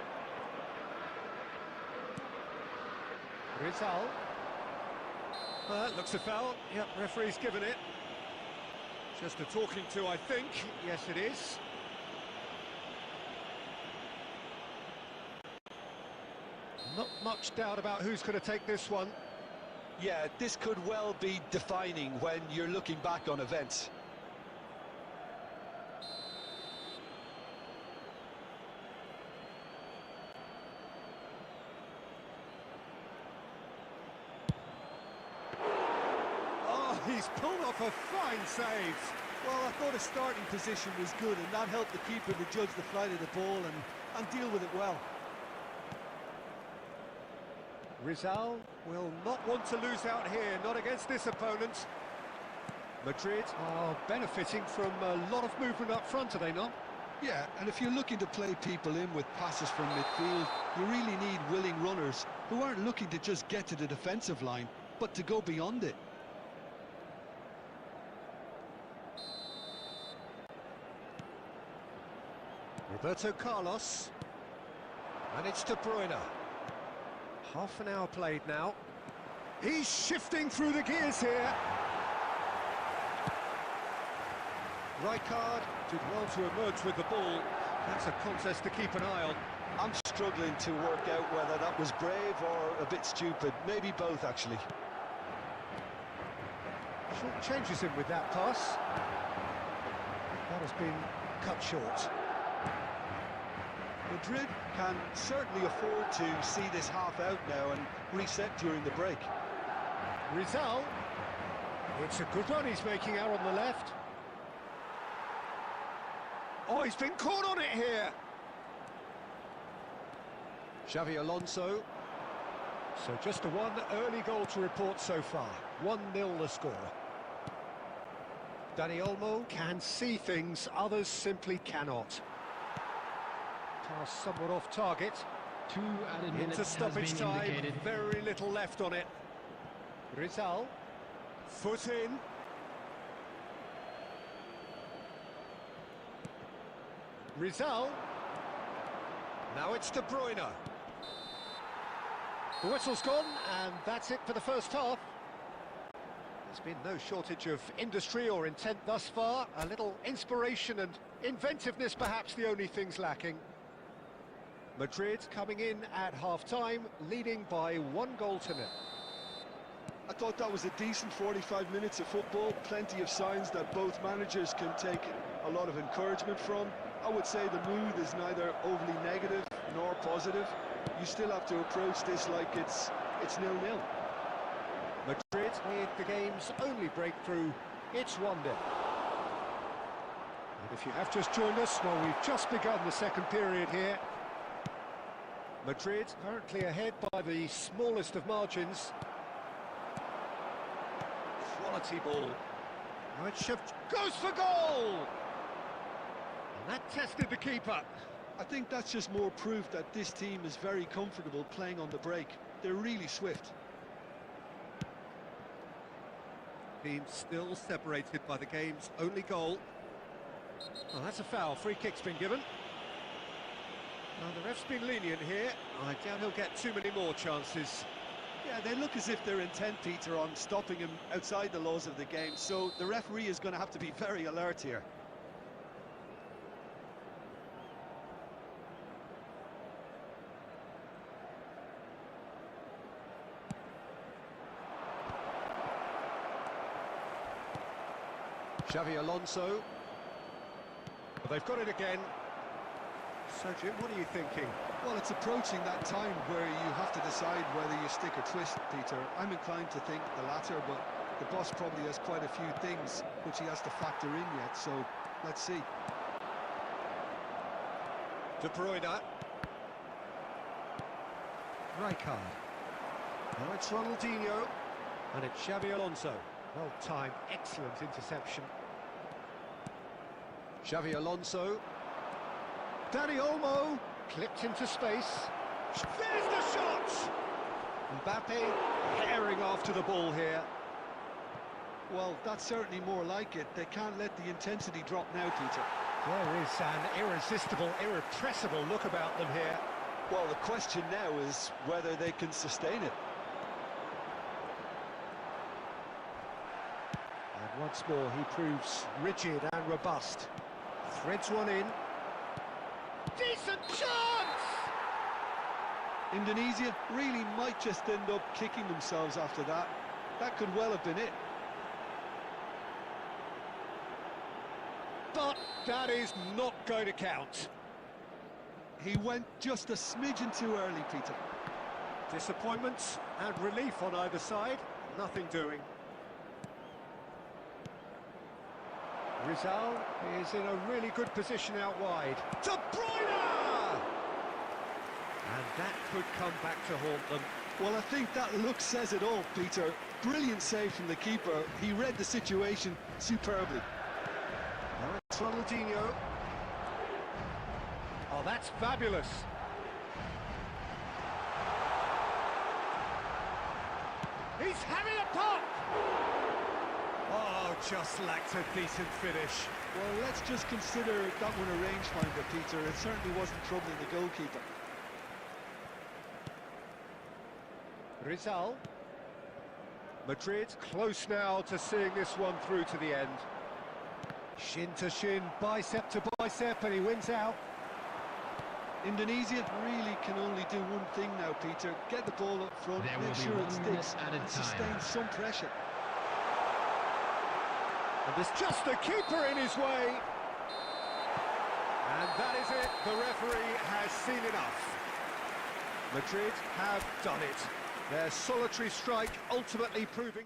Rizal. Looks a foul. Yep, referee's given it. Just a talking to, I think. Yes, it is. Not much doubt about who's going to take this one. Yeah, this could well be defining when you're looking back on events. Oh, he's pulled off a fine save. Well, I thought his starting position was good, and that helped the keeper to judge the flight of the ball and deal with it well. Rizal will not want to lose out here, not against this opponent. Madrid are benefiting from a lot of movement up front, are they not? Yeah, and if you're looking to play people in with passes from midfield, you really need willing runners who aren't looking to just get to the defensive line, but to go beyond it. Roberto Carlos. And it's De Bruyne. Half an hour played now. He's shifting through the gears here. Rijkaard did well to emerge with the ball. That's a contest to keep an eye on. I'm struggling to work out whether that was brave or a bit stupid. Maybe both, actually. Short changes him with that pass. That has been cut short. Madrid can certainly afford to see this half out now and reset during the break. Rizal. It's a good run he's making out on the left. Oh, he's been caught on it here. Xavi Alonso. So just the one early goal to report so far. 1-0 the score. Dani Olmo can see things others simply cannot. Pass somewhat off target. 2 added minutes Into has stoppage been time. indicated. Very little left on it. Rizal. Foot in. Rizal. Now it's De Bruyne. The whistle's gone, and that's it for the first half. There's been no shortage of industry or intent thus far. A little inspiration and inventiveness, perhaps the only things lacking. Madrid coming in at half-time, leading by 1-0. I thought that was a decent 45 minutes of football. Plenty of signs that both managers can take a lot of encouragement from. I would say the mood is neither overly negative nor positive. You still have to approach this like it's 0-0. Madrid with the game's only breakthrough. It's 1-0. And if you have just joined us, well, we've just begun the second period here. Madrid currently ahead by the smallest of margins. Quality ball. Right, shift goes for goal! And that tested the keeper. I think that's just more proof that this team is very comfortable playing on the break. They're really swift. Team still separated by the game's only goal. Oh, that's a foul. Free kick's been given. Now, the ref's been lenient here. I doubt he'll get too many more chances. Yeah, they look as if they're intent, Peter, on stopping him outside the laws of the game, so the referee is going to have to be very alert here. Xavi Alonso. But they've got it again. So, Jim, what are you thinking? Well, it's approaching that time where you have to decide whether you stick or twist, Peter. I'm inclined to think the latter, but the boss probably has quite a few things which he has to factor in yet, so let's see. De Bruyne. Rijkaard. Now it's Ronaldinho. And it's Xavi Alonso. Well timed, excellent interception. Xavi Alonso. Dani Olmo. Clipped into space. There's the shot! Mbappe herring after the ball here. Well, that's certainly more like it. They can't let the intensity drop now, Peter. There is an irresistible, irrepressible look about them here. Well, the question now is whether they can sustain it. And once more he proves rigid and robust. Threads one in. Decent chance! Indonesia really might just end up kicking themselves after that. That could well have been it. But that is not going to count. He went just a smidgen too early, Peter. Disappointments and relief on either side. Nothing doing. Rizal is in a really good position out wide. De Bruyne! And that could come back to haunt them. Well, I think that look says it all, Peter. Brilliant save from the keeper. He read the situation superbly. Now it's Ronaldinho. Oh, that's fabulous. He's having a pop! Oh, just lacked a decent finish. Well, let's just consider that one a rangefinder, Peter. It certainly wasn't troubling the goalkeeper. Rizal. Madrid close now to seeing this one through to the end. Shin to shin, bicep to bicep, and he wins out. Indonesia really can only do one thing now, Peter. Get the ball up front, There will make be sure 1 it minute sticks, added and time. sustain some pressure. And there's just a keeper in his way. And that is it. The referee has seen enough. Madrid have done it. Their solitary strike ultimately proving...